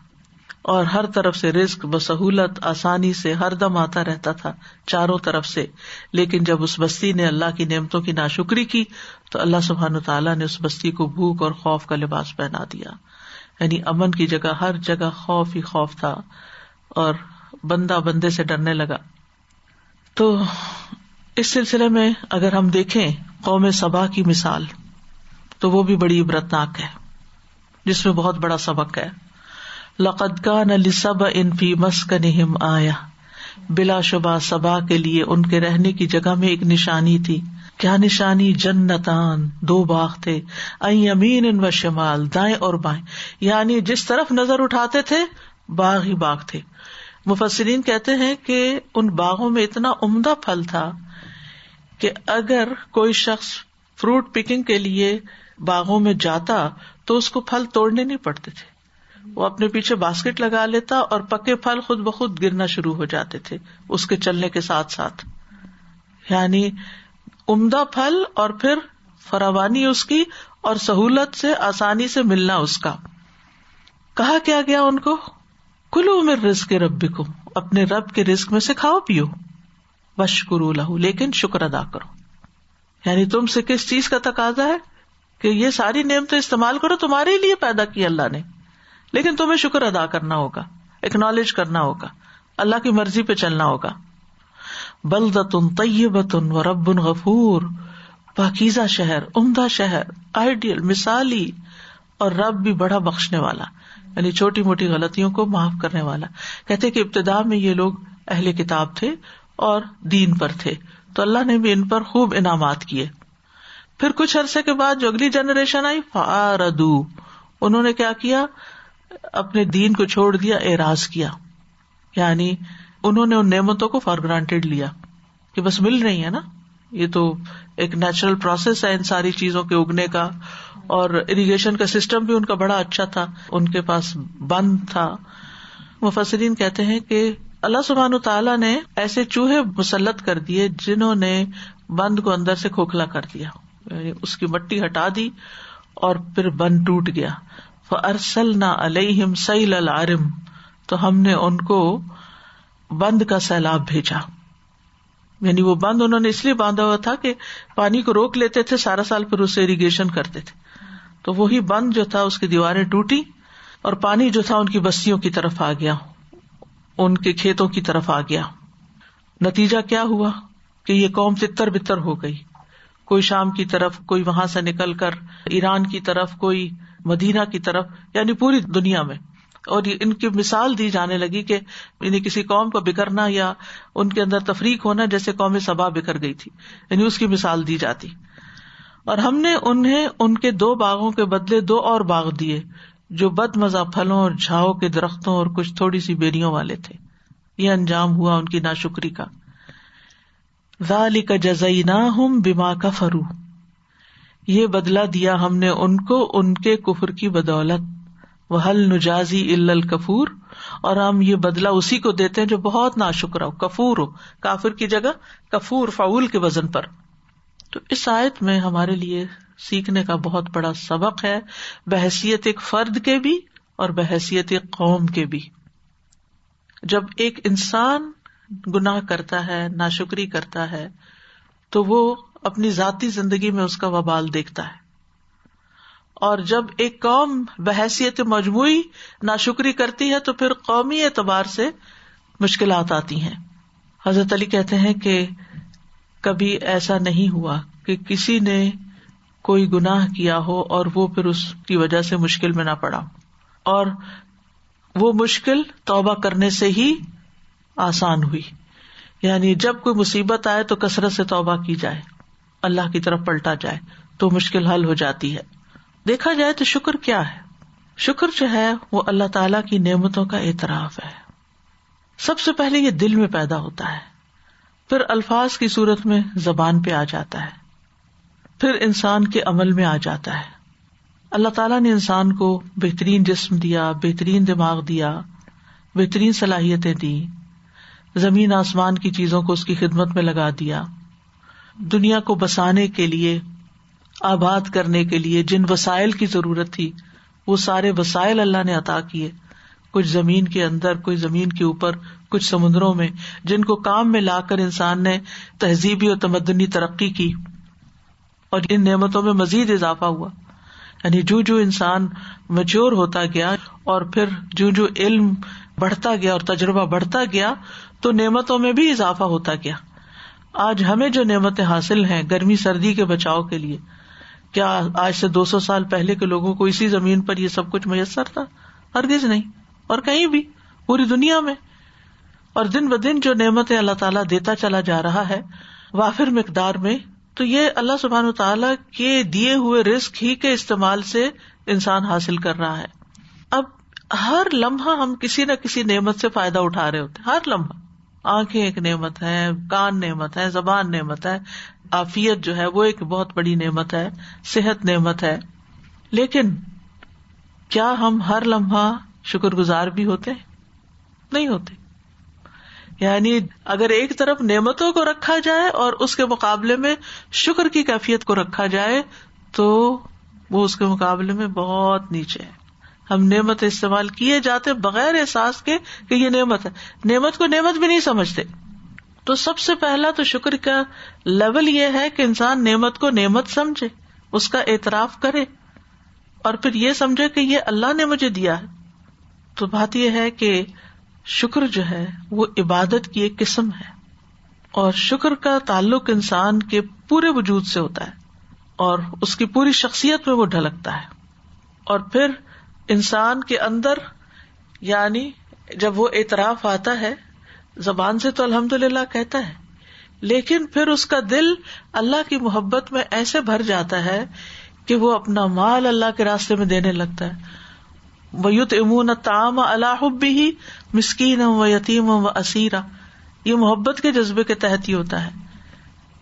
اور ہر طرف سے رزق بسہولت آسانی سے ہر دم آتا رہتا تھا چاروں طرف سے. لیکن جب اس بستی نے اللہ کی نعمتوں کی ناشکری کی تو اللہ سبحانہ وتعالیٰ نے اس بستی کو بھوک اور خوف کا لباس پہنا دیا. یعنی امن کی جگہ ہر جگہ خوف ہی خوف تھا اور بندہ بندے سے ڈرنے لگا. تو اس سلسلے میں اگر ہم دیکھیں قوم سبا کی مثال تو وہ بھی بڑی عبرتناک ہے، جس میں بہت بڑا سبق ہے. لقد کان لسبأ فی مسکنہم آیہ، بلا شبہ سبا کے لیے ان کے رہنے کی جگہ میں ایک نشانی تھی. کیا نشانی؟ جنتان، 2 باغ تھے، عن یمین و شمال، دائیں اور بائیں، یعنی جس طرف نظر اٹھاتے تھے باغ ہی باغ تھے. مفسرین کہتے ہیں کہ ان باغوں میں اتنا عمدہ پھل تھا کہ اگر کوئی شخص فروٹ پکنگ کے لیے باغوں میں جاتا تو اس کو پھل توڑنے نہیں پڑتے تھے، وہ اپنے پیچھے باسکٹ لگا لیتا اور پکے پھل خود بخود گرنا شروع ہو جاتے تھے اس کے چلنے کے ساتھ ساتھ. یعنی عمدہ پھل اور پھر فراوانی اس کی اور سہولت سے آسانی سے ملنا اس کا. کہا کیا گیا ان کو؟ کلوا من رزق ربکم، اپنے رب کے رزق میں سے کھاؤ پیو، واشکروا لہ، لیکن شکر ادا کرو. یعنی تم سے کس چیز کا تقاضا ہے کہ یہ ساری نعمتیں استعمال کرو، تمہارے لیے پیدا کی اللہ نے، لیکن تمہیں شکر ادا کرنا ہوگا، ایکنالج کرنا ہوگا، اللہ کی مرضی پہ چلنا ہوگا. بلدۃ طیبۃ ورب غفور، پاکیزہ شہر، عمدہ شہر، آئیڈیل، مثالی، اور رب بھی بڑا بخشنے والا، یعنی چھوٹی موٹی غلطیوں کو معاف کرنے والا. کہتے کہ ابتدا میں یہ لوگ اہل کتاب تھے اور دین پر تھے تو اللہ نے بھی ان پر خوب انعامات کیے. پھر کچھ عرصے کے بعد جو اگلی جنریشن آئی، فَعَارَضُوا، انہوں نے کیا کیا؟ اپنے دین کو چھوڑ دیا، اعراض کیا، یعنی انہوں نے ان نعمتوں کو فار گرانٹیڈ لیا کہ بس مل رہی ہے نا، یہ تو ایک نیچرل پروسیس ہے ان ساری چیزوں کے اگنے کا. اور اریگیشن کا سسٹم بھی ان کا بڑا اچھا تھا, ان کے پاس بند تھا. مفسرین کہتے ہیں کہ اللہ سبحانہ تعالیٰ نے ایسے چوہے مسلط کر دیے جنہوں نے بند کو اندر سے کھوکھلا کر دیا, یعنی اس کی مٹی ہٹا دی اور پھر بند ٹوٹ گیا. فَأَرْسَلْنَا عَلَيْهِمْ سَيْلَ الْعَرِمِ, تو ہم نے ان کو بند کا سیلاب بھیجا. یعنی وہ بند انہوں نے اس لیے باندھا ہوا تھا کہ پانی کو روک لیتے تھے سارا سال, پھر اس سے اریگیشن کرتے تھے. تو وہی بند جو تھا اس کی دیواریں ٹوٹی اور پانی جو تھا ان کی بستیوں کی طرف آ گیا, ان کے کھیتوں کی طرف آ گیا. نتیجہ کیا ہوا کہ یہ قوم تتر بتر ہو گئی, کوئی شام کی طرف, کوئی وہاں سے نکل کر ایران کی طرف, کوئی مدینہ کی طرف, یعنی پوری دنیا میں. اور ان کی مثال دی جانے لگی کہ یعنی کسی قوم کا بکھرنا یا ان کے اندر تفریق ہونا جیسے قوم سبا بکھر گئی تھی, یعنی اس کی مثال دی جاتی. اور ہم نے انہیں ان کے 2 باغوں کے بدلے 2 اور باغ دیے جو بد مزہ پھلوں اور جھاؤ کے درختوں اور کچھ تھوڑی سی بیریوں والے تھے. یہ انجام ہوا ان کی ناشکری کا. ذالک جزیناہم بما کفروا, یہ بدلہ دیا ہم نے ان کو ان کے کفر کی بدولت. وہل نجازی الا الکفور, اور ہم یہ بدلہ اسی کو دیتے ہیں جو بہت ناشکر ہو, کفور ہو, کافر کی جگہ کفور فعول کے وزن پر. تو اس آیت میں ہمارے لیے سیکھنے کا بہت بڑا سبق ہے, بحیثیت ایک فرد کے بھی اور بحیثیت ایک قوم کے بھی. جب ایک انسان گناہ کرتا ہے, ناشکری کرتا ہے, تو وہ اپنی ذاتی زندگی میں اس کا وبال دیکھتا ہے. اور جب ایک قوم بحیثیت مجموعی ناشکری کرتی ہے تو پھر قومی اعتبار سے مشکلات آتی ہیں. حضرت علی کہتے ہیں کہ کبھی ایسا نہیں ہوا کہ کسی نے کوئی گناہ کیا ہو اور وہ پھر اس کی وجہ سے مشکل میں نہ پڑا, اور وہ مشکل توبہ کرنے سے ہی آسان ہوئی. یعنی جب کوئی مصیبت آئے تو کثرت سے توبہ کی جائے, اللہ کی طرف پلٹا جائے تو مشکل حل ہو جاتی ہے. دیکھا جائے تو شکر کیا ہے؟ شکر جو ہے وہ اللہ تعالیٰ کی نعمتوں کا اعتراف ہے. سب سے پہلے یہ دل میں پیدا ہوتا ہے, پھر الفاظ کی صورت میں زبان پہ آ جاتا ہے, پھر انسان کے عمل میں آ جاتا ہے. اللہ تعالیٰ نے انسان کو بہترین جسم دیا, بہترین دماغ دیا, بہترین صلاحیتیں دی, زمین آسمان کی چیزوں کو اس کی خدمت میں لگا دیا. دنیا کو بسانے کے لیے, آباد کرنے کے لیے جن وسائل کی ضرورت تھی وہ سارے وسائل اللہ نے عطا کیے, کچھ زمین کے اندر, کچھ زمین کے اوپر, کچھ سمندروں میں, جن کو کام میں لا کر انسان نے تہذیبی اور تمدنی ترقی کی, اور ان نعمتوں میں مزید اضافہ ہوا. یعنی جو جو انسان میچور ہوتا گیا اور پھر جو جو علم بڑھتا گیا اور تجربہ بڑھتا گیا تو نعمتوں میں بھی اضافہ ہوتا گیا. آج ہمیں جو نعمتیں حاصل ہیں گرمی سردی کے بچاؤ کے لیے, کیا آج سے 200 سال پہلے کے لوگوں کو اسی زمین پر یہ سب کچھ میسر تھا؟ ہرگز نہیں, اور کہیں بھی پوری دنیا میں. اور دن بدن جو نعمتیں اللہ تعالیٰ دیتا چلا جا رہا ہے وافر مقدار میں, تو یہ اللہ سبحانہ وتعالیٰ کے دیے ہوئے رزق ہی کے استعمال سے انسان حاصل کر رہا ہے. اب ہر لمحہ ہم کسی نہ کسی نعمت سے فائدہ اٹھا رہے ہوتے ہیں, ہر لمحہ. آنکھیں ایک نعمت ہے, کان نعمت ہے, زبان نعمت ہے, عافیت جو ہے وہ ایک بہت بڑی نعمت ہے, صحت نعمت ہے. لیکن کیا ہم ہر لمحہ شکر گزار بھی ہوتے ہیں؟ نہیں ہوتے. یعنی اگر ایک طرف نعمتوں کو رکھا جائے اور اس کے مقابلے میں شکر کی کیفیت کو رکھا جائے تو وہ اس کے مقابلے میں بہت نیچے ہے. ہم نعمت استعمال کیے جاتے بغیر احساس کے کہ یہ نعمت ہے, نعمت کو نعمت بھی نہیں سمجھتے. تو سب سے پہلا تو شکر کا لیول یہ ہے کہ انسان نعمت کو نعمت سمجھے, اس کا اعتراف کرے, اور پھر یہ سمجھے کہ یہ اللہ نے مجھے دیا ہے. تو بات یہ ہے کہ شکر جو ہے وہ عبادت کی ایک قسم ہے, اور شکر کا تعلق انسان کے پورے وجود سے ہوتا ہے اور اس کی پوری شخصیت میں وہ ڈھلکتا ہے. اور پھر انسان کے اندر یعنی جب وہ اعتراف آتا ہے زبان سے تو الحمدللہ کہتا ہے, لیکن پھر اس کا دل اللہ کی محبت میں ایسے بھر جاتا ہے کہ وہ اپنا مال اللہ کے راستے میں دینے لگتا ہے. وَيُطْعِمُونَ الطَّعَامَ عَلَىٰ حُبِّهِ مِسْكِينًا وَيَتِيمًا وَأَسِيرًا, یہ محبت کے جذبے کے تحت ہی ہوتا ہے.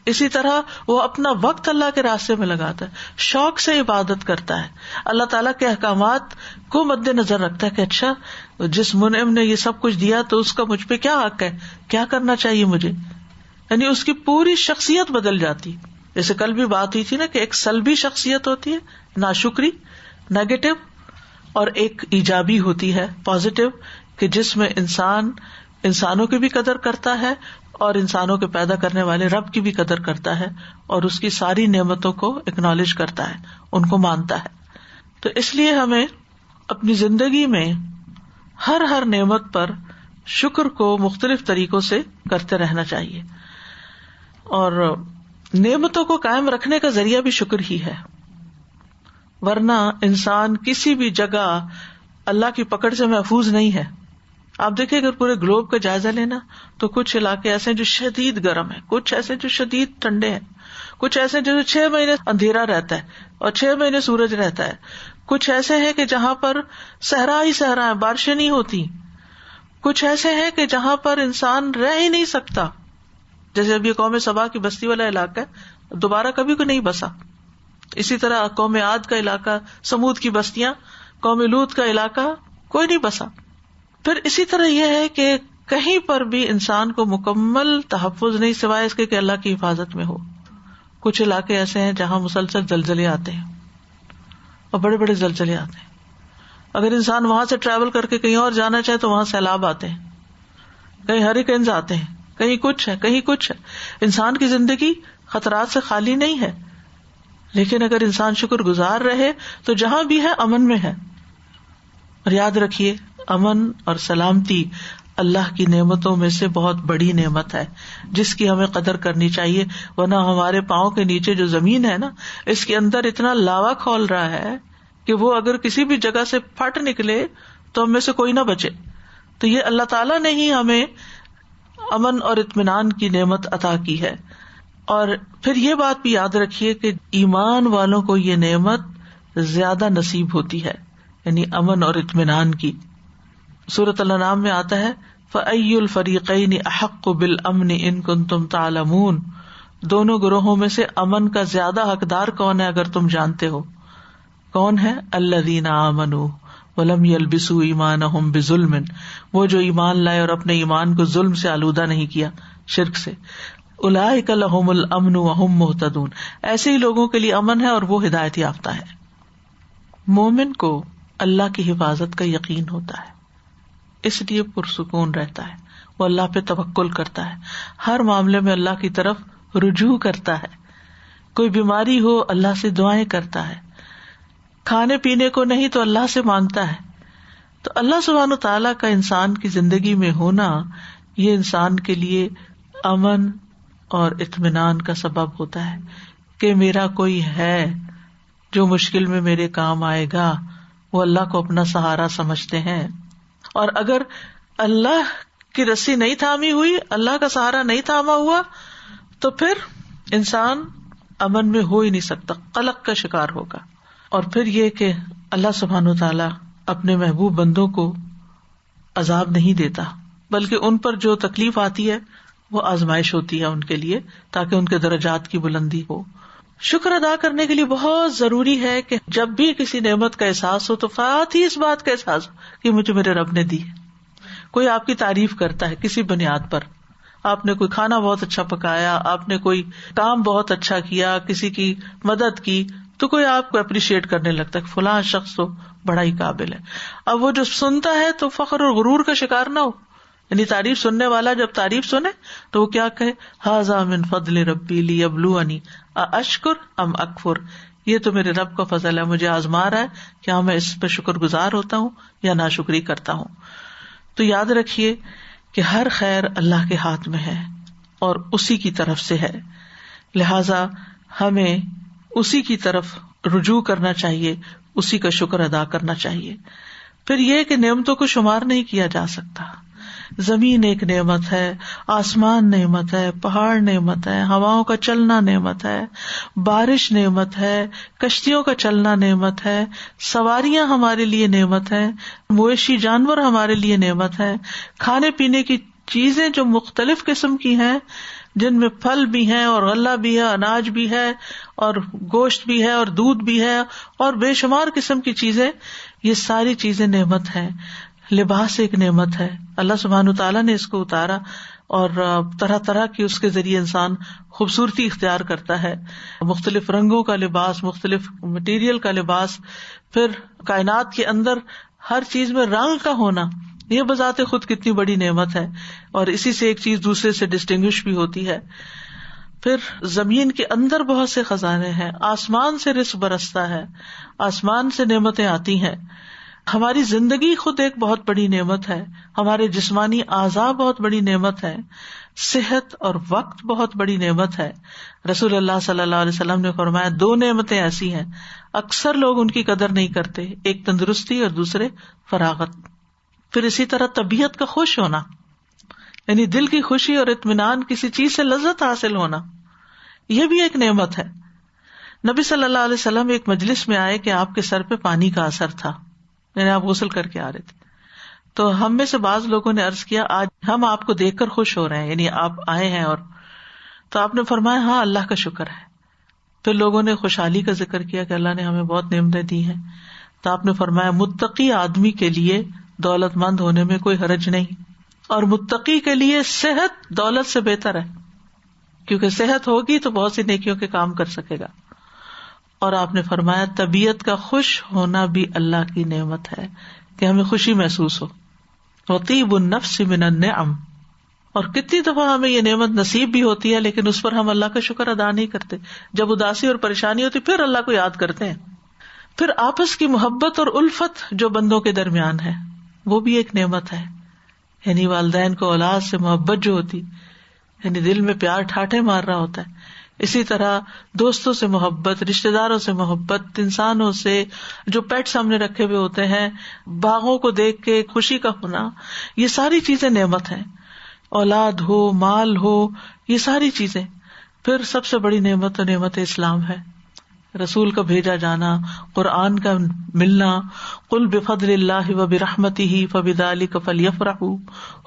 اسی طرح وہ اپنا وقت اللہ کے راستے میں لگاتا ہے, شوق سے عبادت کرتا ہے, اللہ تعالیٰ کے احکامات کو مد نظر رکھتا ہے کہ اچھا جس منعم نے یہ سب کچھ دیا تو اس کا مجھ پہ کیا حق ہے, کیا کرنا چاہیے مجھے. یعنی اس کی پوری شخصیت بدل جاتی. جیسے کل بھی بات ہوئی تھی نا کہ ایک سلبی شخصیت ہوتی ہے, ناشکری, نیگیٹو, اور ایک ایجابی ہوتی ہے, پازیٹو, کہ جس میں انسان انسانوں کی بھی قدر کرتا ہے اور انسانوں کے پیدا کرنے والے رب کی بھی قدر کرتا ہے اور اس کی ساری نعمتوں کو اکنالج کرتا ہے, ان کو مانتا ہے. تو اس لیے ہمیں اپنی زندگی میں ہر نعمت پر شکر کو مختلف طریقوں سے کرتے رہنا چاہیے. اور نعمتوں کو قائم رکھنے کا ذریعہ بھی شکر ہی ہے, ورنہ انسان کسی بھی جگہ اللہ کی پکڑ سے محفوظ نہیں ہے. آپ دیکھیں اگر پورے گلوب کا جائزہ لینا تو کچھ علاقے ایسے ہیں جو شدید گرم ہیں, کچھ ایسے جو شدید ٹھنڈے ہیں, کچھ ایسے جو 6 مہینے اندھیرا رہتا ہے اور 6 مہینے سورج رہتا ہے, کچھ ایسے ہیں کہ جہاں پر صحرا ہی صحرا ہے, بارشیں نہیں ہوتی, کچھ ایسے ہیں کہ جہاں پر انسان رہ ہی نہیں سکتا. جیسے اب یہ قوم سبا کی بستی والا علاقہ ہے, دوبارہ کبھی کو نہیں بسا. اسی طرح قوم عاد کا علاقہ, سمود کی بستیاں, قوم لوط کا علاقہ, کوئی نہیں بسا. پھر اسی طرح یہ ہے کہ کہیں پر بھی انسان کو مکمل تحفظ نہیں سوائے اس کے کہ اللہ کی حفاظت میں ہو. کچھ علاقے ایسے ہیں جہاں مسلسل زلزلے آتے ہیں اور بڑے بڑے زلزلے آتے ہیں. اگر انسان وہاں سے ٹریول کر کے کہیں اور جانا چاہے تو وہاں سیلاب آتے ہیں, کہیں ہریکینز آتے ہیں, کہیں کچھ ہے کہیں کچھ ہے. انسان کی زندگی خطرات سے خالی نہیں ہے, لیکن اگر انسان شکر گزار رہے تو جہاں بھی ہے امن میں ہے. اور یاد رکھیے امن اور سلامتی اللہ کی نعمتوں میں سے بہت بڑی نعمت ہے جس کی ہمیں قدر کرنی چاہیے. ورنہ ہمارے پاؤں کے نیچے جو زمین ہے نا, اس کے اندر اتنا لاوا کھول رہا ہے کہ وہ اگر کسی بھی جگہ سے پھٹ نکلے تو ہم میں سے کوئی نہ بچے. تو یہ اللہ تعالیٰ نے ہی ہمیں امن اور اطمینان کی نعمت عطا کی ہے. اور پھر یہ بات بھی یاد رکھیے کہ ایمان والوں کو یہ نعمت زیادہ نصیب ہوتی ہے, یعنی امن اور اطمینان کی. سورۃ الانعام میں آتا ہے فَأَيُّ الْفَرِيقَيْنِ أَحَقُّ بِالْأَمْنِ إِن كُنتُمْ تَعْلَمُونَ, دونوں گروہوں میں سے امن کا زیادہ حقدار کون ہے اگر تم جانتے ہو. کون ہے؟ الذین آمنوا ولم یلبسوا ایمانہم بظلم, وہ جو ایمان لائے اور اپنے ایمان کو ظلم سے آلودہ نہیں کیا, شرک سے. اولئک لہم الامن وہم مہتدون, ایسے ہی لوگوں کے لیے امن ہے اور وہ ہدایت یافتہ ہے. مومن کو اللہ کی حفاظت کا یقین ہوتا ہے, اس لیے پرسکون رہتا ہے. وہ اللہ پہ توکل کرتا ہے, ہر معاملے میں اللہ کی طرف رجوع کرتا ہے. کوئی بیماری ہو اللہ سے دعائیں کرتا ہے, کھانے پینے کو نہیں تو اللہ سے مانگتا ہے. تو اللہ سبحانہ تعالیٰ کا انسان کی زندگی میں ہونا یہ انسان کے لیے امن اور اطمینان کا سبب ہوتا ہے کہ میرا کوئی ہے جو مشکل میں میرے کام آئے گا. وہ اللہ کو اپنا سہارا سمجھتے ہیں, اور اگر اللہ کی رسی نہیں تھامی ہوئی, اللہ کا سہارا نہیں تھاما ہوا, تو پھر انسان امن میں ہو ہی نہیں سکتا, قلق کا شکار ہوگا. اور پھر یہ کہ اللہ سبحانہ وتعالیٰ اپنے محبوب بندوں کو عذاب نہیں دیتا, بلکہ ان پر جو تکلیف آتی ہے وہ آزمائش ہوتی ہے ان کے لیے, تاکہ ان کے درجات کی بلندی ہو. شکر ادا کرنے کے لیے بہت ضروری ہے کہ جب بھی کسی نعمت کا احساس ہو تو فقط ہی اس بات کا احساس ہو کہ مجھے میرے رب نے دی ہے. کوئی آپ کی تعریف کرتا ہے کسی بنیاد پر, آپ نے کوئی کھانا بہت اچھا پکایا, آپ نے کوئی کام بہت اچھا کیا, کسی کی مدد کی, تو کوئی آپ کو اپریشیٹ کرنے لگتا ہے کہ فلاں شخص تو بڑا ہی قابل ہے. اب وہ جو سنتا ہے تو فخر اور غرور کا شکار نہ ہو, یعنی تعریف سننے والا جب تعریف سنے تو وہ کیا کہے, ھذا من فضل ربی لیبلونی ااشکر ام اکفر, یہ تو میرے رب کا فضل ہے, مجھے آزما رہا ہے کیا میں اس پہ شکر گزار ہوتا ہوں یا ناشکری کرتا ہوں. تو یاد رکھیے کہ ہر خیر اللہ کے ہاتھ میں ہے اور اسی کی طرف سے ہے, لہذا ہمیں اسی کی طرف رجوع کرنا چاہیے, اسی کا شکر ادا کرنا چاہیے. پھر یہ کہ نعمتوں کو شمار نہیں کیا جا سکتا. زمین ایک نعمت ہے, آسمان نعمت ہے, پہاڑ نعمت ہے, ہواؤں کا چلنا نعمت ہے, بارش نعمت ہے, کشتیوں کا چلنا نعمت ہے, سواریاں ہمارے لیے نعمت ہے, مویشی جانور ہمارے لیے نعمت ہے, کھانے پینے کی چیزیں جو مختلف قسم کی ہیں جن میں پھل بھی ہیں اور غلہ بھی ہے، اناج بھی ہے اور گوشت بھی ہے اور دودھ بھی ہے اور بے شمار قسم کی چیزیں. یہ ساری چیزیں نعمت ہیں. لباس ایک نعمت ہے، اللہ سبحانہ تعالیٰ نے اس کو اتارا اور طرح طرح کی اس کے ذریعے انسان خوبصورتی اختیار کرتا ہے. مختلف رنگوں کا لباس، مختلف مٹیریل کا لباس، پھر کائنات کے اندر ہر چیز میں رنگ کا ہونا، یہ بذات خود کتنی بڑی نعمت ہے، اور اسی سے ایک چیز دوسرے سے ڈسٹنگوش بھی ہوتی ہے. پھر زمین کے اندر بہت سے خزانے ہیں، آسمان سے رزق برستا ہے، آسمان سے نعمتیں آتی ہیں. ہماری زندگی خود ایک بہت بڑی نعمت ہے، ہمارے جسمانی اعضاء بہت بڑی نعمت ہے، صحت اور وقت بہت بڑی نعمت ہے. رسول اللہ صلی اللہ علیہ وسلم نے فرمایا 2 نعمتیں ایسی ہیں اکثر لوگ ان کی قدر نہیں کرتے، ایک تندرستی اور دوسرے فراغت. پھر اسی طرح طبیعت کا خوش ہونا، یعنی دل کی خوشی اور اطمینان، کسی چیز سے لذت حاصل ہونا، یہ بھی ایک نعمت ہے. نبی صلی اللہ علیہ وسلم ایک مجلس میں آئے کہ آپ کے سر پہ پانی کا اثر تھا، یعنی آپ غسل کر کے آ رہے تھے. تو ہم میں سے بعض لوگوں نے عرض کیا آج ہم آپ کو دیکھ کر خوش ہو رہے ہیں، یعنی آپ آئے ہیں. اور تو آپ نے فرمایا ہاں اللہ کا شکر ہے. پھر لوگوں نے خوشحالی کا ذکر کیا کہ اللہ نے ہمیں بہت نعمتیں دی ہیں. تو آپ نے فرمایا متقی آدمی کے لیے دولت مند ہونے میں کوئی حرج نہیں، اور متقی کے لیے صحت دولت سے بہتر ہے، کیونکہ صحت ہوگی تو بہت سی نیکیوں کے کام کر سکے گا. اور آپ نے فرمایا طبیعت کا خوش ہونا بھی اللہ کی نعمت ہے کہ ہمیں خوشی محسوس ہو. وطیب النفس من النعم. اور کتنی دفعہ ہمیں یہ نعمت نصیب بھی ہوتی ہے لیکن اس پر ہم اللہ کا شکر ادا نہیں کرتے. جب اداسی اور پریشانی ہوتی پھر اللہ کو یاد کرتے ہیں. پھر آپس کی محبت اور الفت جو بندوں کے درمیان ہے وہ بھی ایک نعمت ہے، یعنی والدین کو اولاد سے محبت جو ہوتی، یعنی دل میں پیار ٹھاٹھے مار رہا ہوتا ہے. اسی طرح دوستوں سے محبت، رشتہ داروں سے محبت، انسانوں سے، جو پیٹس ہم نے رکھے ہوئے ہوتے ہیں، باغوں کو دیکھ کے خوشی کا ہونا، یہ ساری چیزیں نعمت ہیں. اولاد ہو، مال ہو، یہ ساری چیزیں. پھر سب سے بڑی نعمت تو نعمت اسلام ہے، رسول کا بھیجا جانا، قرآن کا ملنا. قل بفضل اللہ وبرحمتہ فبذلک فلیفرحوا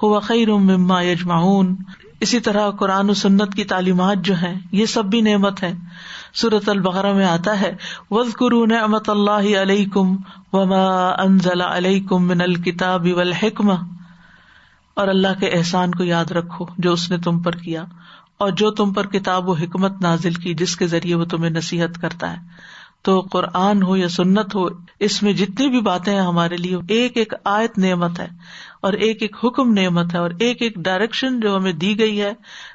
ھو خیر مما یجمعون. اسی طرح قرآن و سنت کی تعلیمات جو ہیں یہ سب بھی نعمت ہے. سورۃ البقرہ میں آتا ہے وَاذْكُرُوا نِعْمَتَ اللَّهِ عَلَيْكُمْ وَمَا أَنزَلَ عَلَيْكُمْ مِنَ الْكِتَابِ وَالْحِكْمَةِ. اور اللہ کے احسان کو یاد رکھو جو اس نے تم پر کیا اور جو تم پر کتاب و حکمت نازل کی جس کے ذریعے وہ تمہیں نصیحت کرتا ہے. تو قرآن ہو یا سنت ہو، اس میں جتنی بھی باتیں ہیں ہمارے لیے ایک ایک آیت نعمت ہے اور ایک ایک حکم نعمت ہے اور ایک ایک ڈائریکشن جو ہمیں دی گئی ہے،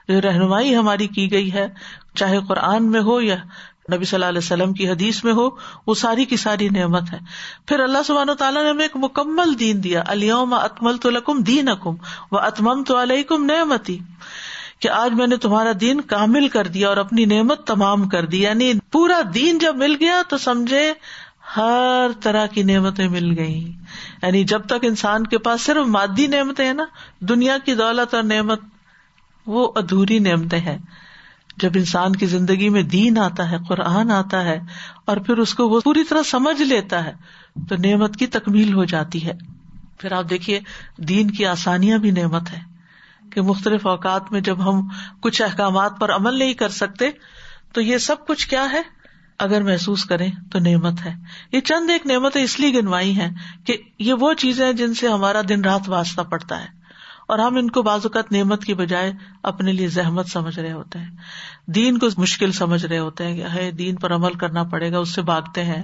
جو رہنمائی ہماری کی گئی ہے، چاہے قرآن میں ہو یا نبی صلی اللہ علیہ وسلم کی حدیث میں ہو، وہ ساری کی ساری نعمت ہے. پھر اللہ سبحانہ وتعالیٰ نے ہمیں ایک مکمل دین دیا. الیوم اکملت لکم دینکم واتممت علیکم نعمتی، کہ آج میں نے تمہارا دین کامل کر دیا اور اپنی نعمت تمام کر دی. یعنی پورا دین جب مل گیا تو سمجھے ہر طرح کی نعمتیں مل گئی. یعنی جب تک انسان کے پاس صرف مادی نعمتیں ہیں نا، دنیا کی دولت اور نعمت، وہ ادھوری نعمتیں ہیں. جب انسان کی زندگی میں دین آتا ہے، قرآن آتا ہے اور پھر اس کو وہ پوری طرح سمجھ لیتا ہے تو نعمت کی تکمیل ہو جاتی ہے. پھر آپ دیکھیے دین کی آسانیاں بھی نعمت ہے کہ مختلف اوقات میں جب ہم کچھ احکامات پر عمل نہیں کر سکتے تو یہ سب کچھ کیا ہے، اگر محسوس کریں تو نعمت ہے. یہ چند ایک نعمتیں اس لیے گنوائی ہیں کہ یہ وہ چیزیں ہیں جن سے ہمارا دن رات واسطہ پڑتا ہے اور ہم ان کو بعض اوقات نعمت کی بجائے اپنے لیے زحمت سمجھ رہے ہوتے ہیں، دین کو مشکل سمجھ رہے ہوتے ہیں کہ ہے دین پر عمل کرنا پڑے گا، اس سے بھاگتے ہیں.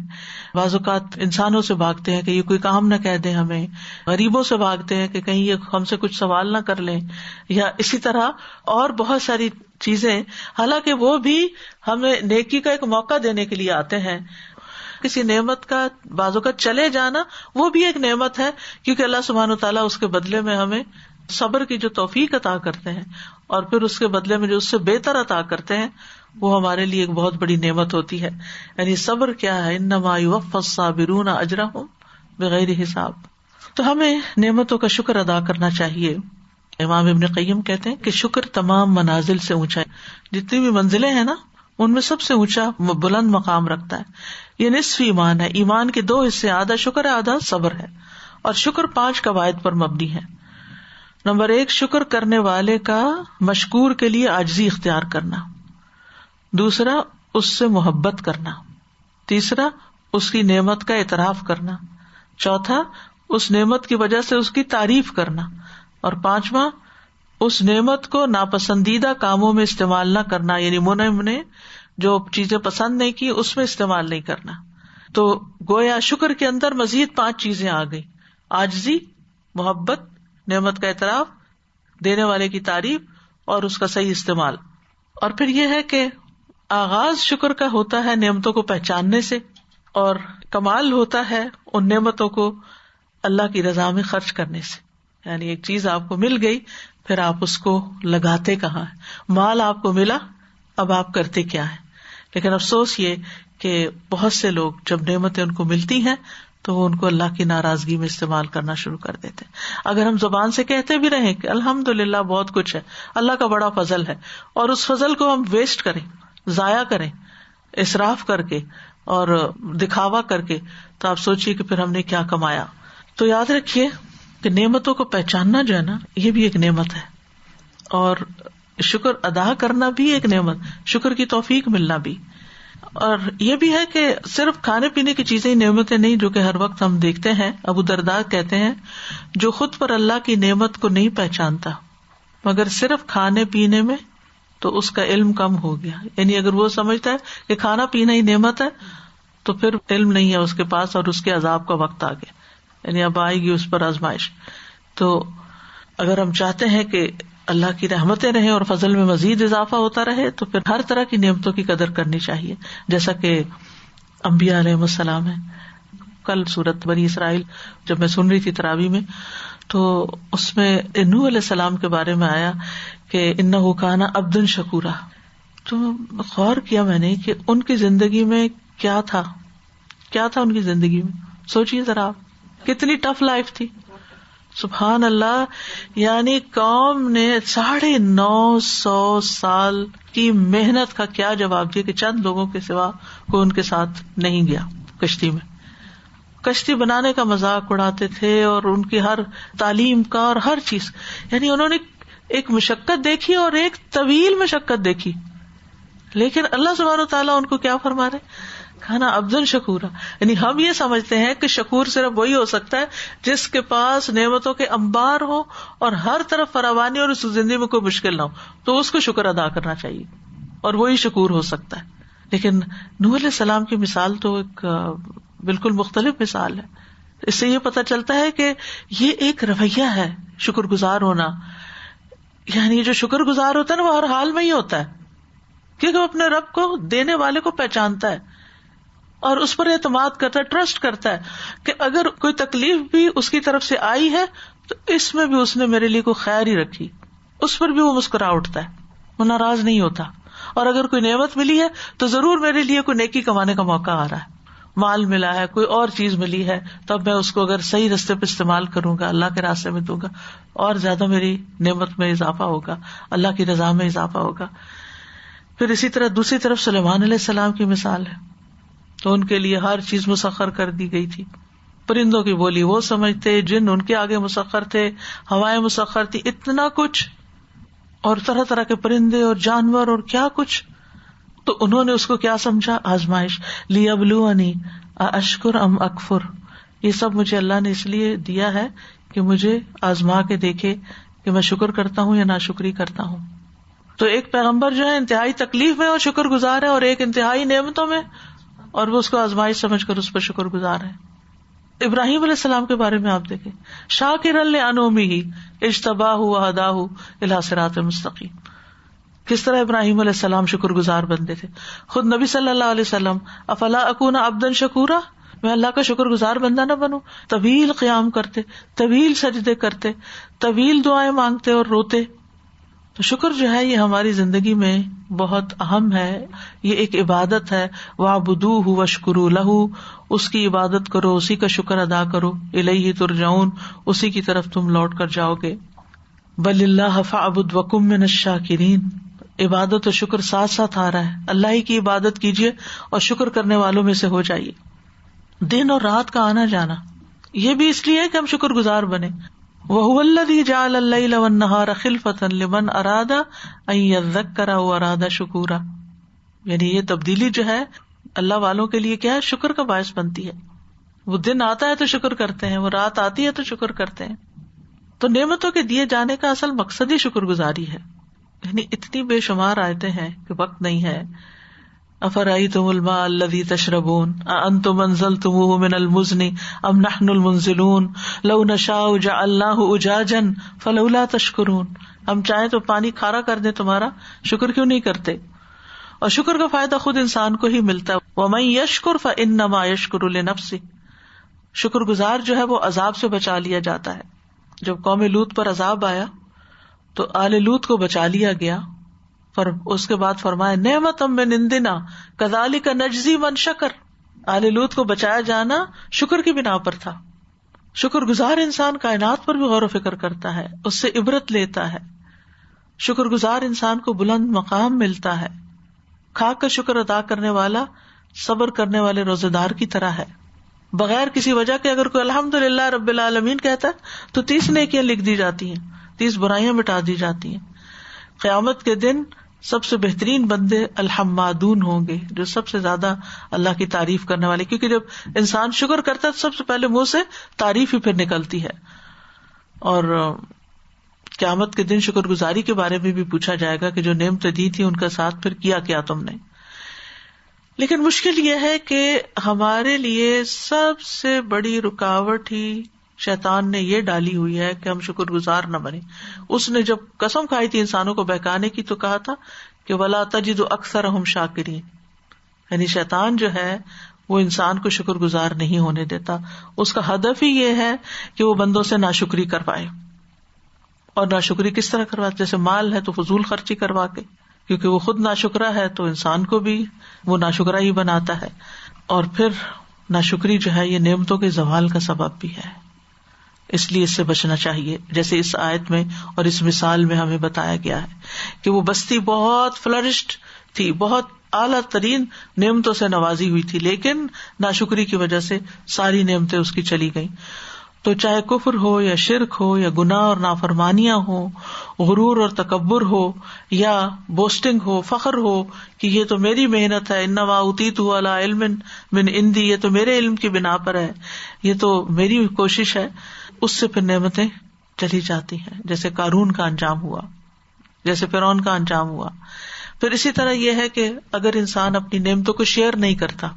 بعض اوقات انسانوں سے بھاگتے ہیں کہ یہ کوئی کام نہ کہہ دیں ہمیں، غریبوں سے بھاگتے ہیں کہ کہیں یہ ہم سے کچھ سوال نہ کر لیں، یا اسی طرح اور بہت ساری چیزیں، حالانکہ وہ بھی ہمیں نیکی کا ایک موقع دینے کے لیے آتے ہیں. کسی نعمت کا بعض اوقات چلے جانا وہ بھی ایک نعمت ہے، کیونکہ اللہ سبحانہ وتعالیٰ اس کے بدلے میں ہمیں صبر کی جو توفیق عطا کرتے ہیں اور پھر اس کے بدلے میں جو اس سے بہتر عطا کرتے ہیں وہ ہمارے لیے ایک بہت بڑی نعمت ہوتی ہے. یعنی صبر کیا ہے، انما یوفی الصابرون اجرہم بغیر حساب. تو ہمیں نعمتوں کا شکر ادا کرنا چاہیے. امام ابن قیم کہتے ہیں کہ شکر تمام منازل سے اونچا ہے، جتنی بھی منزلیں ہیں نا ان میں سب سے اونچا بلند مقام رکھتا ہے. یہ نصف ایمان ہے، ایمان کے 2 حصے، آدھا شکر ہے آدھا صبر ہے، اور شکر 5 قواعد پر مبنی ہے. نمبر 1 شکر کرنے والے کا مشکور کے لیے عاجزی اختیار کرنا. دوسرا اس سے محبت کرنا. تیسرا اس کی نعمت کا اعتراف کرنا. چوتھا اس نعمت کی وجہ سے اس کی تعریف کرنا. اور پانچواں اس نعمت کو ناپسندیدہ کاموں میں استعمال نہ کرنا، یعنی منعم نے جو چیزیں پسند نہیں کی اس میں استعمال نہیں کرنا. تو گویا شکر کے اندر مزید 5 چیزیں آ گئی: عاجزی، محبت، نعمت کا اعتراف، دینے والے کی تعریف اور اس کا صحیح استعمال. اور پھر یہ ہے کہ آغاز شکر کا ہوتا ہے نعمتوں کو پہچاننے سے، اور کمال ہوتا ہے ان نعمتوں کو اللہ کی رضا میں خرچ کرنے سے. یعنی ایک چیز آپ کو مل گئی، پھر آپ اس کو لگاتے کہاں ہیں. مال آپ کو ملا، اب آپ کرتے کیا ہیں. لیکن افسوس یہ کہ بہت سے لوگ جب نعمتیں ان کو ملتی ہیں تو وہ ان کو اللہ کی ناراضگی میں استعمال کرنا شروع کر دیتے. اگر ہم زبان سے کہتے بھی رہیں کہ الحمدللہ بہت کچھ ہے، اللہ کا بڑا فضل ہے، اور اس فضل کو ہم ویسٹ کریں، ضائع کریں، اسراف کر کے اور دکھاوا کر کے، تو آپ سوچیے کہ پھر ہم نے کیا کمایا. تو یاد رکھیے کہ نعمتوں کو پہچاننا جو ہے نا، یہ بھی ایک نعمت ہے، اور شکر ادا کرنا بھی ایک نعمت، شکر کی توفیق ملنا بھی. اور یہ بھی ہے کہ صرف کھانے پینے کی چیزیں ہی نعمتیں نہیں جو کہ ہر وقت ہم دیکھتے ہیں. ابو درداء کہتے ہیں جو خود پر اللہ کی نعمت کو نہیں پہچانتا مگر صرف کھانے پینے میں، تو اس کا علم کم ہو گیا. یعنی اگر وہ سمجھتا ہے کہ کھانا پینا ہی نعمت ہے تو پھر علم نہیں ہے اس کے پاس، اور اس کے عذاب کا وقت آ گیا، یعنی اب آئے گی اس پر آزمائش. تو اگر ہم چاہتے ہیں کہ اللہ کی رحمتیں رہیں اور فضل میں مزید اضافہ ہوتا رہے تو پھر ہر طرح کی نعمتوں کی قدر کرنی چاہیے، جیسا کہ انبیاء علیہ السلام ہے. کل سورت بنی اسرائیل جب میں سن رہی تھی تراویح میں، تو اس میں نوح علیہ السلام کے بارے میں آیا کہ انہ کان عبدا شکورا. تو غور کیا میں نے کہ ان کی زندگی میں کیا تھا ان کی زندگی میں. سوچیے ذرا آپ، کتنی ٹف لائف تھی. سبحان اللہ. یعنی قوم نے 950 سال کی محنت کا کیا جواب دیا کہ چند لوگوں کے سوا کوئی ان کے ساتھ نہیں گیا کشتی میں. کشتی بنانے کا مذاق اڑاتے تھے اور ان کی ہر تعلیم کا اور ہر چیز، یعنی انہوں نے ایک مشقت دیکھی اور ایک طویل مشقت دیکھی. لیکن اللہ سبحانہ و تعالیٰ ان کو کیا فرما رہے؟ کھانا عبدن شکورا. یعنی ہم یہ سمجھتے ہیں کہ شکور صرف وہی ہو سکتا ہے جس کے پاس نعمتوں کے انبار ہو اور ہر طرف فراوانی اور اس زندگی میں کوئی مشکل نہ ہو، تو اس کو شکر ادا کرنا چاہیے اور وہی شکور ہو سکتا ہے. لیکن نوح علیہ السلام کی مثال تو ایک بالکل مختلف مثال ہے. اس سے یہ پتہ چلتا ہے کہ یہ ایک رویہ ہے شکر گزار ہونا. یعنی جو شکر گزار ہوتا ہے نا وہ ہر حال میں ہی ہوتا ہے، کیونکہ وہ اپنے رب کو، دینے والے کو پہچانتا ہے اور اس پر اعتماد کرتا ہے، ٹرسٹ کرتا ہے کہ اگر کوئی تکلیف بھی اس کی طرف سے آئی ہے تو اس میں بھی اس نے میرے لیے کوئی خیر ہی رکھی، اس پر بھی وہ مسکرا اٹھتا ہے، وہ ناراض نہیں ہوتا. اور اگر کوئی نعمت ملی ہے تو ضرور میرے لیے کوئی نیکی کمانے کا موقع آ رہا ہے. مال ملا ہے، کوئی اور چیز ملی ہے، تب میں اس کو اگر صحیح راستے پہ استعمال کروں گا، اللہ کے راستے میں دوں گا، اور زیادہ میری نعمت میں اضافہ ہوگا، اللہ کی رضا میں اضافہ ہوگا. پھر اسی طرح دوسری طرف سلیمان علیہ السلام کی مثال ہے. تو ان کے لیے ہر چیز مسخر کر دی گئی تھی. پرندوں کی بولی وہ سمجھتے، جن ان کے آگے مسخر تھے، ہوائیں مسخر تھی، اتنا کچھ، اور طرح طرح کے پرندے اور جانور اور کیا کچھ. تو انہوں نے اس کو کیا سمجھا؟ آزمائش. لیبلونی اشکر ام اکفر. یہ سب مجھے اللہ نے اس لیے دیا ہے کہ مجھے آزما کے دیکھے کہ میں شکر کرتا ہوں یا ناشکری کرتا ہوں. تو ایک پیغمبر جو ہے انتہائی تکلیف میں اور شکر گزار ہے، اور ایک انتہائی نعمتوں میں اور وہ اس کو آزمائش سمجھ کر اس پر شکر گزار ہے. ابراہیم علیہ السلام کے بارے میں آپ دیکھیں، شاکرا لانعمہ اجتباہ وہداہ الی صراط مستقیم. کس طرح ابراہیم علیہ السلام شکر گزار بندے تھے. خود نبی صلی اللہ علیہ وسلم، افلا اکون عبدا شکورا، میں اللہ کا شکر گزار بندہ نہ بنوں. طویل قیام کرتے، طویل سجدے کرتے، طویل دعائیں مانگتے اور روتے. تو شکر جو ہے یہ ہماری زندگی میں بہت اہم ہے، یہ ایک عبادت ہے. وَاعْبُدُوهُ وَاشْكُرُوا لَهُ، اس کی عبادت کرو، اسی کا شکر ادا کرو. الیہ ترجعون، اسی کی طرف تم لوٹ کر جاؤ گے. بَلِ اللَّهَ فَاعْبُدْ وَكُن مِّنَ الشَّاكِرِينَ. عبادت اور شکر ساتھ ساتھ آ رہا ہے. اللہ ہی کی عبادت کیجیے اور شکر کرنے والوں میں سے ہو جائیے. دن اور رات کا آنا جانا یہ بھی اس لیے ہے کہ ہم شکر گزار بنے. وَهُوَ الَّذِي جَعَلَ اللَّيْلَ وَالنَّهَارَ خِلْفَةً لِمَنْ أَرَادَ أَنْ يَذَّكَّرَ وَأَرَادَ شُكُورًا، یعنی یہ تبدیلی جو ہے اللہ والوں کے لیے کیا ہے، شکر کا باعث بنتی ہے. وہ دن آتا ہے تو شکر کرتے ہیں، وہ رات آتی ہے تو شکر کرتے ہیں. تو نعمتوں کے دیے جانے کا اصل مقصد ہی شکر گزاری ہے. یعنی اتنی بے شمار آیتیں ہیں کہ وقت نہیں ہے. افرأیتم الماء الذی تشربون اانتم انزلتموہ من المزن ام نحن المنزلون لو نشاء جعلناہ اجاجا فلولا تشکرون. ہم چاہیں تو پانی کھارا کر دیں تمہارا، شکر کیوں نہیں کرتے؟ اور شکر کا فائدہ خود انسان کو ہی ملتا ہے. ومن یشکر فانما یشکر لنفسہ، شکر گزار جو ہے وہ عذاب سے بچا لیا جاتا ہے. جب قوم لوط پر عذاب آیا تو آل لوط کو بچا لیا گیا، اس کے بعد فرمایا نعمتم من عندنا کذالک نجزی من شکر. آل لوط کو بچایا جانا شکر کی بنا پر تھا. شکر گزار انسان کائنات پر بھی غور و فکر کرتا ہے، اس سے عبرت لیتا ہے. شکر گزار انسان کو بلند مقام ملتا ہے. کھا کر شکر ادا کرنے والا صبر کرنے والے روزے دار کی طرح ہے. بغیر کسی وجہ کے اگر کوئی الحمدللہ رب العالمین کہتا ہے تو 30 نیکیاں لکھ دی جاتی ہیں، 30 برائیاں مٹا دی جاتی ہیں. قیامت کے دن سب سے بہترین بندے الحمادون ہوں گے، جو سب سے زیادہ اللہ کی تعریف کرنے والے، کیونکہ جب انسان شکر کرتا ہے تو سب سے پہلے منہ سے تعریف ہی پھر نکلتی ہے. اور قیامت کے دن شکر گزاری کے بارے میں بھی پوچھا جائے گا کہ جو نعمتیں دی تھی ان کا ساتھ پھر کیا کیا تم نے. لیکن مشکل یہ ہے کہ ہمارے لیے سب سے بڑی رکاوٹ ہی شیطان نے یہ ڈالی ہوئی ہے کہ ہم شکر گزار نہ بنے. اس نے جب قسم کھائی تھی انسانوں کو بہکانے کی تو کہا تھا کہ وَلَا تَجِدُ أَكْثَرَهُمْ شَاكِرِينَ، یعنی شیطان جو ہے وہ انسان کو شکر گزار نہیں ہونے دیتا. اس کا ہدف ہی یہ ہے کہ وہ بندوں سے ناشکری کروائے. اور ناشکری کس طرح کرواتے؟ جیسے مال ہے تو فضول خرچی کروا کے، کیونکہ وہ خود ناشکرا ہے تو انسان کو بھی وہ ناشکرا ہی بناتا ہے. اور پھر ناشکری جو ہے یہ نعمتوں کے زوال کا سبب بھی ہے، اس لیے اس سے بچنا چاہیے. جیسے اس آیت میں اور اس مثال میں ہمیں بتایا گیا ہے کہ وہ بستی بہت فلرشڈ تھی، بہت اعلیٰ ترین نعمتوں سے نوازی ہوئی تھی، لیکن ناشکری کی وجہ سے ساری نعمتیں اس کی چلی گئیں. تو چاہے کفر ہو یا شرک ہو یا گناہ اور نافرمانیاں ہو، غرور اور تکبر ہو یا بوسٹنگ ہو، فخر ہو کہ یہ تو میری محنت ہے، انما اوتیتہ علی علم من عندی، یہ تو میرے علم کی بنا پر ہے، یہ تو میری کوشش ہے، اس سے پھر نعمتیں چلی جاتی ہیں. جیسے قارون کا انجام ہوا، جیسے فرعون کا انجام ہوا. پھر اسی طرح یہ ہے کہ اگر انسان اپنی نعمتوں کو شیئر نہیں کرتا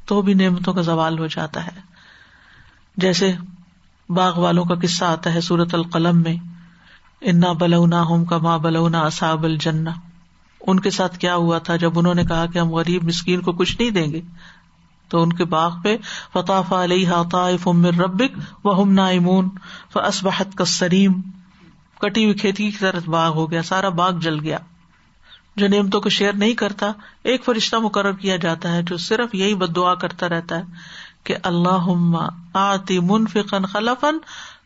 تو بھی نعمتوں کا زوال ہو جاتا ہے. جیسے باغ والوں کا قصہ آتا ہے سورۃ القلم میں، انا بلوناہم کما بلونا اصحاب الجنہ. ان کے ساتھ کیا ہوا تھا جب انہوں نے کہا کہ ہم غریب مسکین کو کچھ نہیں دیں گے، تو ان کے باغ پہ فطاف علیہا طائف من ربک وہم نائمون فاصبحت کالصریم، کٹی ہوئی کھیتی کی طرح باغ ہو گیا، سارا باغ جل گیا. جو نعمتوں کو شیئر نہیں کرتا، ایک فرشتہ مقرر کیا جاتا ہے جو صرف یہی بد دعا کرتا رہتا ہے کہ اللہم آتی منفقا خلفا،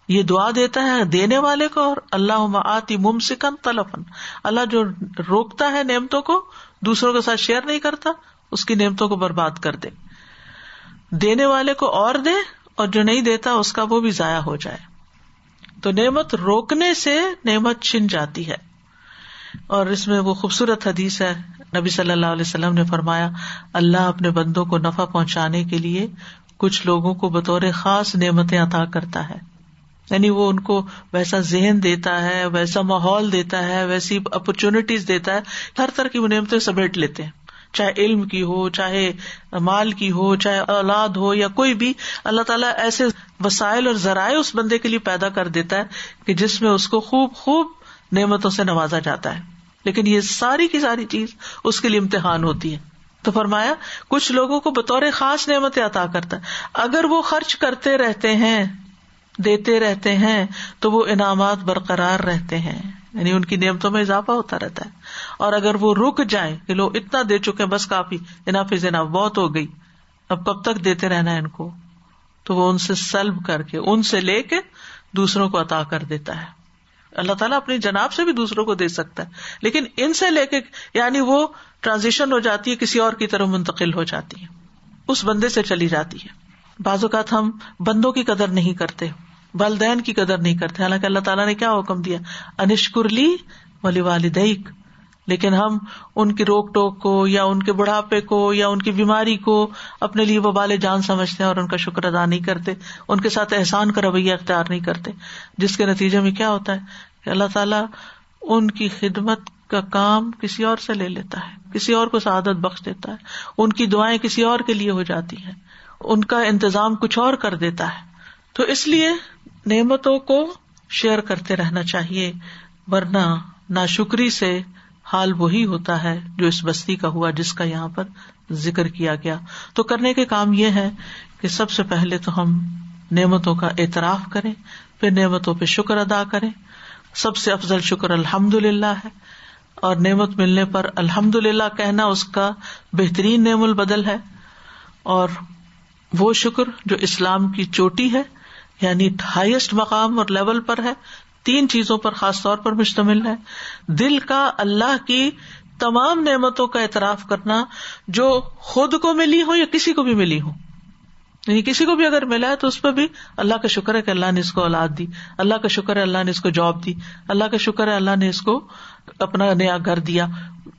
یہ دعا دیتا ہے دینے والے کو، اور اللہم آتی ممسکا تلفا، اللہ جو روکتا ہے نعمتوں کو، دوسروں کے ساتھ شیئر نہیں کرتا، اس کی نعمتوں کو برباد کر دے. دینے والے کو اور دے، اور جو نہیں دیتا اس کا وہ بھی ضائع ہو جائے. تو نعمت روکنے سے نعمت چھن جاتی ہے. اور اس میں وہ خوبصورت حدیث ہے، نبی صلی اللہ علیہ وسلم نے فرمایا اللہ اپنے بندوں کو نفع پہنچانے کے لیے کچھ لوگوں کو بطور خاص نعمتیں عطا کرتا ہے. یعنی وہ ان کو ویسا ذہن دیتا ہے، ویسا ماحول دیتا ہے، ویسی اپرچونٹیز دیتا ہے، ہر طرح کی وہ نعمتیں سمیٹ لیتے ہیں، چاہے علم کی ہو، چاہے مال کی ہو، چاہے اولاد ہو یا کوئی بھی. اللہ تعالیٰ ایسے وسائل اور ذرائع اس بندے کے لیے پیدا کر دیتا ہے کہ جس میں اس کو خوب نعمتوں سے نوازا جاتا ہے. لیکن یہ ساری کی ساری چیز اس کے لیے امتحان ہوتی ہے. تو فرمایا کچھ لوگوں کو بطور خاص نعمتیں عطا کرتا ہے، اگر وہ خرچ کرتے رہتے ہیں، دیتے رہتے ہیں، تو وہ انعامات برقرار رہتے ہیں، یعنی ان کی نعمتوں میں اضافہ ہوتا رہتا ہے. اور اگر وہ رک جائیں کہ لوگ اتنا دے چکے ہیں، بس کافی، انف از انف، بہت ہو گئی، اب کب تک دیتے رہنا ہے ان کو، تو وہ ان سے سلب کر کے، ان سے لے کے دوسروں کو عطا کر دیتا ہے. اللہ تعالیٰ اپنی جناب سے بھی دوسروں کو دے سکتا ہے، لیکن ان سے لے کے، یعنی وہ ٹرانزیشن ہو جاتی ہے، کسی اور کی طرف منتقل ہو جاتی ہے، اس بندے سے چلی جاتی ہے. بعض اوقات ہم بندوں کی قدر نہیں کرتے، والدین کی قدر نہیں کرتے، حالانکہ اللہ تعالیٰ نے کیا حکم دیا، انشکر لی ولوالدیک، لیکن ہم ان کی روک ٹوک کو یا ان کے بڑھاپے کو یا ان کی بیماری کو اپنے لیے وبال جان سمجھتے ہیں اور ان کا شکر ادا نہیں کرتے، ان کے ساتھ احسان کا رویہ اختیار نہیں کرتے، جس کے نتیجے میں کیا ہوتا ہے کہ اللہ تعالیٰ ان کی خدمت کا کام کسی اور سے لے لیتا ہے، کسی اور کو سعادت بخش دیتا ہے، ان کی دعائیں کسی اور کے لیے ہو جاتی ہیں، ان کا انتظام کچھ اور کر دیتا ہے. تو اس لیے نعمتوں کو شیئر کرتے رہنا چاہیے، ورنہ ناشکری سے حال وہی ہوتا ہے جو اس بستی کا ہوا جس کا یہاں پر ذکر کیا گیا. تو کرنے کے کام یہ ہے کہ سب سے پہلے تو ہم نعمتوں کا اعتراف کریں، پھر نعمتوں پہ شکر ادا کریں. سب سے افضل شکر الحمدللہ ہے، اور نعمت ملنے پر الحمدللہ کہنا اس کا بہترین نعم البدل ہے. اور وہ شکر جو اسلام کی چوٹی ہے، یعنی ہائیسٹ مقام اور لیول پر ہے، 3 چیزوں پر خاص طور پر مشتمل ہے. دل کا اللہ کی تمام نعمتوں کا اعتراف کرنا، جو خود کو ملی ہو یا کسی کو بھی ملی ہو، یعنی کسی کو بھی اگر ملا ہے تو اس پہ بھی اللہ کا شکر ہے کہ اللہ نے اس کو اولاد دی، اللہ کا شکر ہے اللہ نے اس کو جاب دی، اللہ کا شکر ہے اللہ نے اس کو اپنا نیا گھر دیا.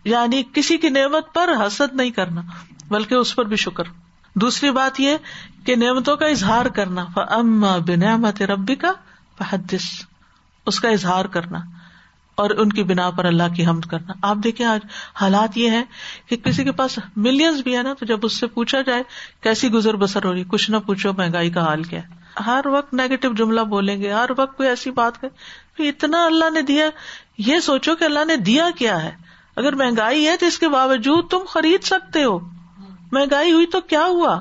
یعنی کسی کی نعمت پر حسد نہیں کرنا بلکہ اس پر بھی شکر. دوسری بات یہ کہ نعمتوں کا اظہار کرنا، فَأَمَّا بِنِعْمَةِ رَبِّكَ فَحَدِّثْ، اس کا اظہار کرنا اور ان کی بنا پر اللہ کی حمد کرنا. آپ دیکھیں آج حالات یہ ہے کہ کسی کے پاس ملینز بھی ہے نا، تو جب اس سے پوچھا جائے کیسی گزر بسر ہو رہی، کچھ نہ پوچھو مہنگائی کا حال کیا ہے، ہر وقت نیگیٹو جملہ بولیں گے، ہر وقت کوئی ایسی بات کرے. اتنا اللہ نے دیا، یہ سوچو کہ اللہ نے دیا کیا ہے. اگر مہنگائی ہے تو اس کے باوجود تم خرید سکتے ہو، مہنگائی ہوئی تو کیا ہوا.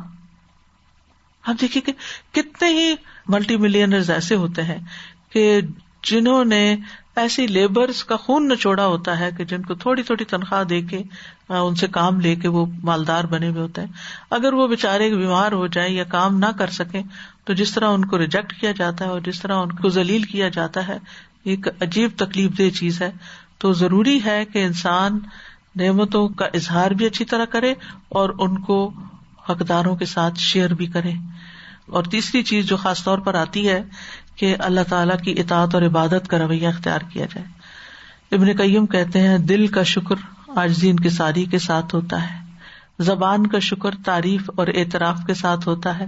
آپ دیکھیے کہ کتنے ہی ملٹی ملینرز ایسے ہوتے ہیں کہ جنہوں نے ایسی لیبرز کا خون نچوڑا ہوتا ہے کہ جن کو تھوڑی تھوڑی تنخواہ دے کے ان سے کام لے کے وہ مالدار بنے ہوئے ہوتے ہیں. اگر وہ بےچارے بیمار ہو جائیں یا کام نہ کر سکیں تو جس طرح ان کو ریجیکٹ کیا جاتا ہے اور جس طرح ان کو ذلیل کیا جاتا ہے، ایک عجیب تکلیف دہ چیز ہے. تو ضروری ہے کہ انسان نعمتوں کا اظہار بھی اچھی طرح کرے اور ان کو حقداروں کے ساتھ شیئر بھی کرے. اور تیسری چیز جو خاص طور پر آتی ہے کہ اللہ تعالیٰ کی اطاعت اور عبادت کا رویہ اختیار کیا جائے. ابن قیم کہتے ہیں دل کا شکر عاجزی انکساری کے ساتھ ہوتا ہے، زبان کا شکر تعریف اور اعتراف کے ساتھ ہوتا ہے،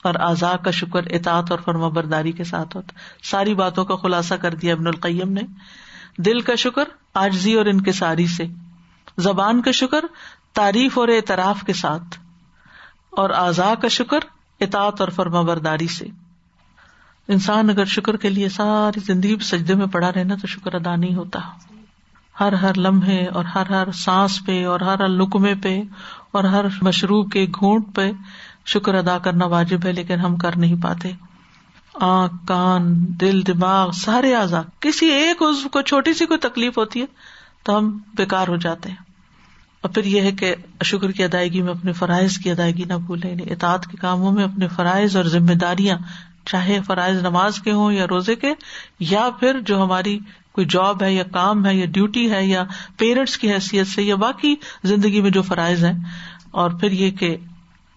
اور اعضاء کا شکر اطاعت اور فرمانبرداری کے ساتھ ہوتا ہے. ساری باتوں کا خلاصہ کر دیا ابن القیم نے. دل کا شکر عاجزی اور انکساری سے، زبان کا شکر تعریف اور اعتراف کے ساتھ، اور اعضاء کا شکر اطاعت اور فرمانبرداری سے. انسان اگر شکر کے لیے ساری زندگی سجدے میں پڑا رہنا تو شکر ادا نہیں ہوتا. ہر لمحے اور ہر سانس پہ اور ہر لقمے پہ اور ہر مشروب کے گھونٹ پہ شکر ادا کرنا واجب ہے، لیکن ہم کر نہیں پاتے. آنکھ، کان، دل، دماغ، سارے اعضاء، کسی ایک عضو کو چھوٹی سی کوئی تکلیف ہوتی ہے تو ہم بیکار ہو جاتے ہیں. اور پھر یہ ہے کہ شکر کی ادائیگی میں اپنے فرائض کی ادائیگی نہ بھولیں. اطاعت کے کاموں میں اپنے فرائض اور ذمہ داریاں، چاہے فرائض نماز کے ہوں یا روزے کے، یا پھر جو ہماری کوئی جاب ہے یا کام ہے یا ڈیوٹی ہے یا پیرنٹس کی حیثیت سے یا باقی زندگی میں جو فرائض ہیں. اور پھر یہ کہ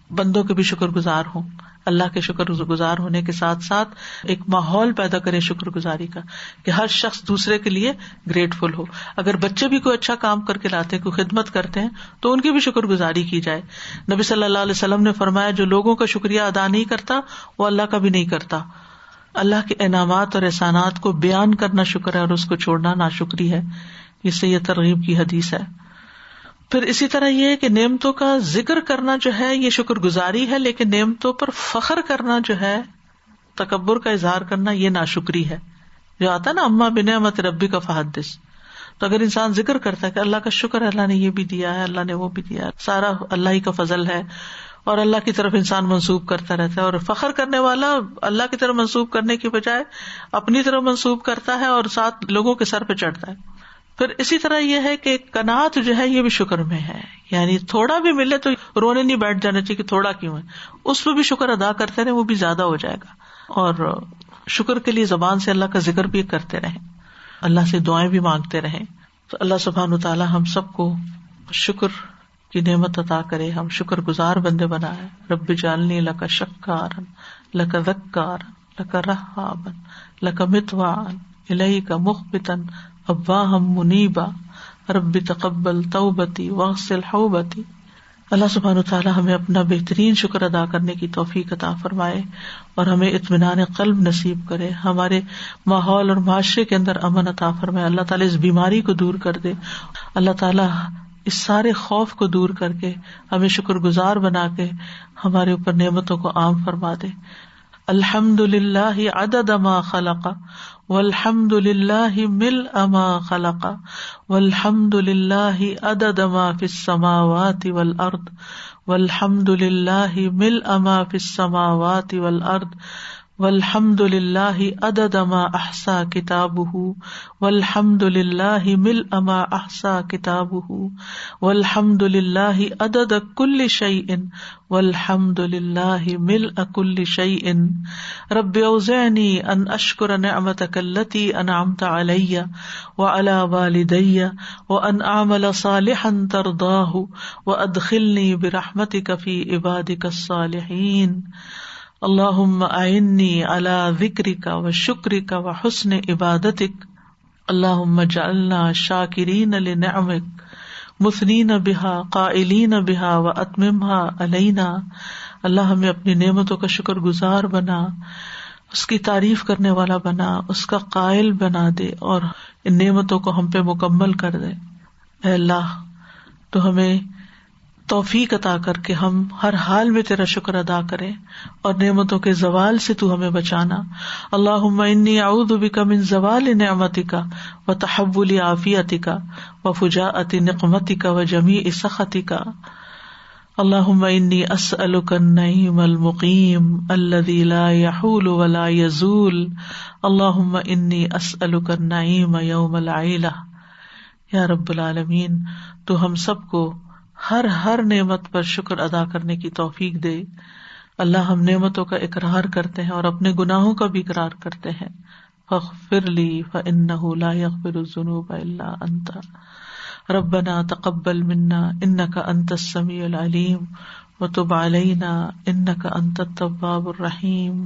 بندوں کے بھی شکر گزار ہوں. اللہ کے شکر گزار ہونے کے ساتھ ساتھ ایک ماحول پیدا کریں شکر گزاری کا، کہ ہر شخص دوسرے کے لیے گریٹفل ہو. اگر بچے بھی کوئی اچھا کام کر کے لاتے ہیں، کوئی خدمت کرتے ہیں، تو ان کی بھی شکر گزاری کی جائے. نبی صلی اللہ علیہ وسلم نے فرمایا جو لوگوں کا شکریہ ادا نہیں کرتا وہ اللہ کا بھی نہیں کرتا. اللہ کے انعامات اور احسانات کو بیان کرنا شکر ہے اور اس کو چھوڑنا ناشکری ہے. اس سے یہ ترغیب کی حدیث ہے. پھر اسی طرح یہ ہے کہ نعمتوں کا ذکر کرنا جو ہے یہ شکر گزاری ہے، لیکن نعمتوں پر فخر کرنا جو ہے، تکبر کا اظہار کرنا، یہ ناشکری ہے. جو آتا ہے نا اما بنعمت ربی کا فحدث، تو اگر انسان ذکر کرتا ہے کہ اللہ کا شکر ہے، اللہ نے یہ بھی دیا ہے، اللہ نے وہ بھی دیا ہے، سارا اللہ ہی کا فضل ہے، اور اللہ کی طرف انسان منسوب کرتا رہتا ہے، اور فخر کرنے والا اللہ کی طرف منسوب کرنے کی بجائے اپنی طرف منسوب کرتا ہے اور ساتھ لوگوں کے سر پہ چڑھتا ہے. پھر اسی طرح یہ ہے کہ قناعت جو ہے یہ بھی شکر میں ہے، یعنی تھوڑا بھی ملے تو رونے نہیں بیٹھ جانا چاہیے کہ تھوڑا کیوں ہے، اس پہ بھی شکر ادا کرتے رہے، وہ بھی زیادہ ہو جائے گا. اور شکر کے لیے زبان سے اللہ کا ذکر بھی کرتے رہیں، اللہ سے دعائیں بھی مانگتے رہیں. تو اللہ سبحانہ وتعالی ہم سب کو شکر کی نعمت عطا کرے، ہم شکر گزار بندے بنائے. رب اجعلنی لک شکارا لک ذکارا لک رہابا لک مطواعا الیک مخبتا ابواہا منیبا رب تقبل توبتی واغسل حوبتی. اللہ سبحانہ وتعالی ہمیں اپنا بہترین شکر ادا کرنے کی توفیق عطا فرمائے اور ہمیں اطمینان قلب نصیب کرے، ہمارے ماحول اور معاشرے کے اندر امن عطا فرمائے. اللہ تعالیٰ اس بیماری کو دور کر دے. اللہ تعالیٰ اس سارے خوف کو دور کر کے ہمیں شکر گزار بنا کے ہمارے اوپر نعمتوں کو عام فرما دے. الحمد للہ عدد ما خلق والحمد للہ ملء ما خلق والحمد للہ عدد ما فی السماوات والارض والحمد للہ ملء ما فی السماوات والارض والحمد للہ عدد ما احصا کتابہ والحمد للہ ملء ما احصا کتابہ والحمد للہ عدد کل شیء والحمد للہ ملء کل شیء. رب اوزعنی ان اشکر نعمتک التی انعمت علی وعلی والدی وان اعمل صالحا ترضاہ وادخلنی برحمتک فی عبادک الصالحین. اللہم اعنی علی ذکرک وشکرک وحسن عبادتک. اللہم اجعلنا شاکرین لنعمک مثنین بہا قائلین بہا واتممہا علینا. اللہ ہمیں اپنی نعمتوں کا شکر گزار بنا، اس کی تعریف کرنے والا بنا، اس کا قائل بنا دے اور ان نعمتوں کو ہم پہ مکمل کر دے. اے اللہ تو ہمیں توفیق عطا کر کے ہم ہر حال میں تیرا شکر ادا کریں اور نعمتوں کے زوال سے تو ہمیں بچانا. اللہم انی اعوذ بک من زوال نعمتک وتحول عافیتک وفجاءۃ نقمتک وجمیع سخطک. اللہم انی اسألک النعیم المقیم الذی لا یحول ولا یزول. اللہم انی اسألک النعیم یوم العیلہ. یا رب العالمین تو ہم سب کو ہر نعمت پر شکر ادا کرنے کی توفیق دے. اللہ ہم نعمتوں کا اقرار کرتے ہیں اور اپنے گناہوں کا بھی اقرار کرتے ہیں. فاغفر لی فإنہ لا یغفر الذنوب الا انت. ربنا تقبل منا انک انت السمیع العلیم وتب علینا انک انت التواب الرحیم.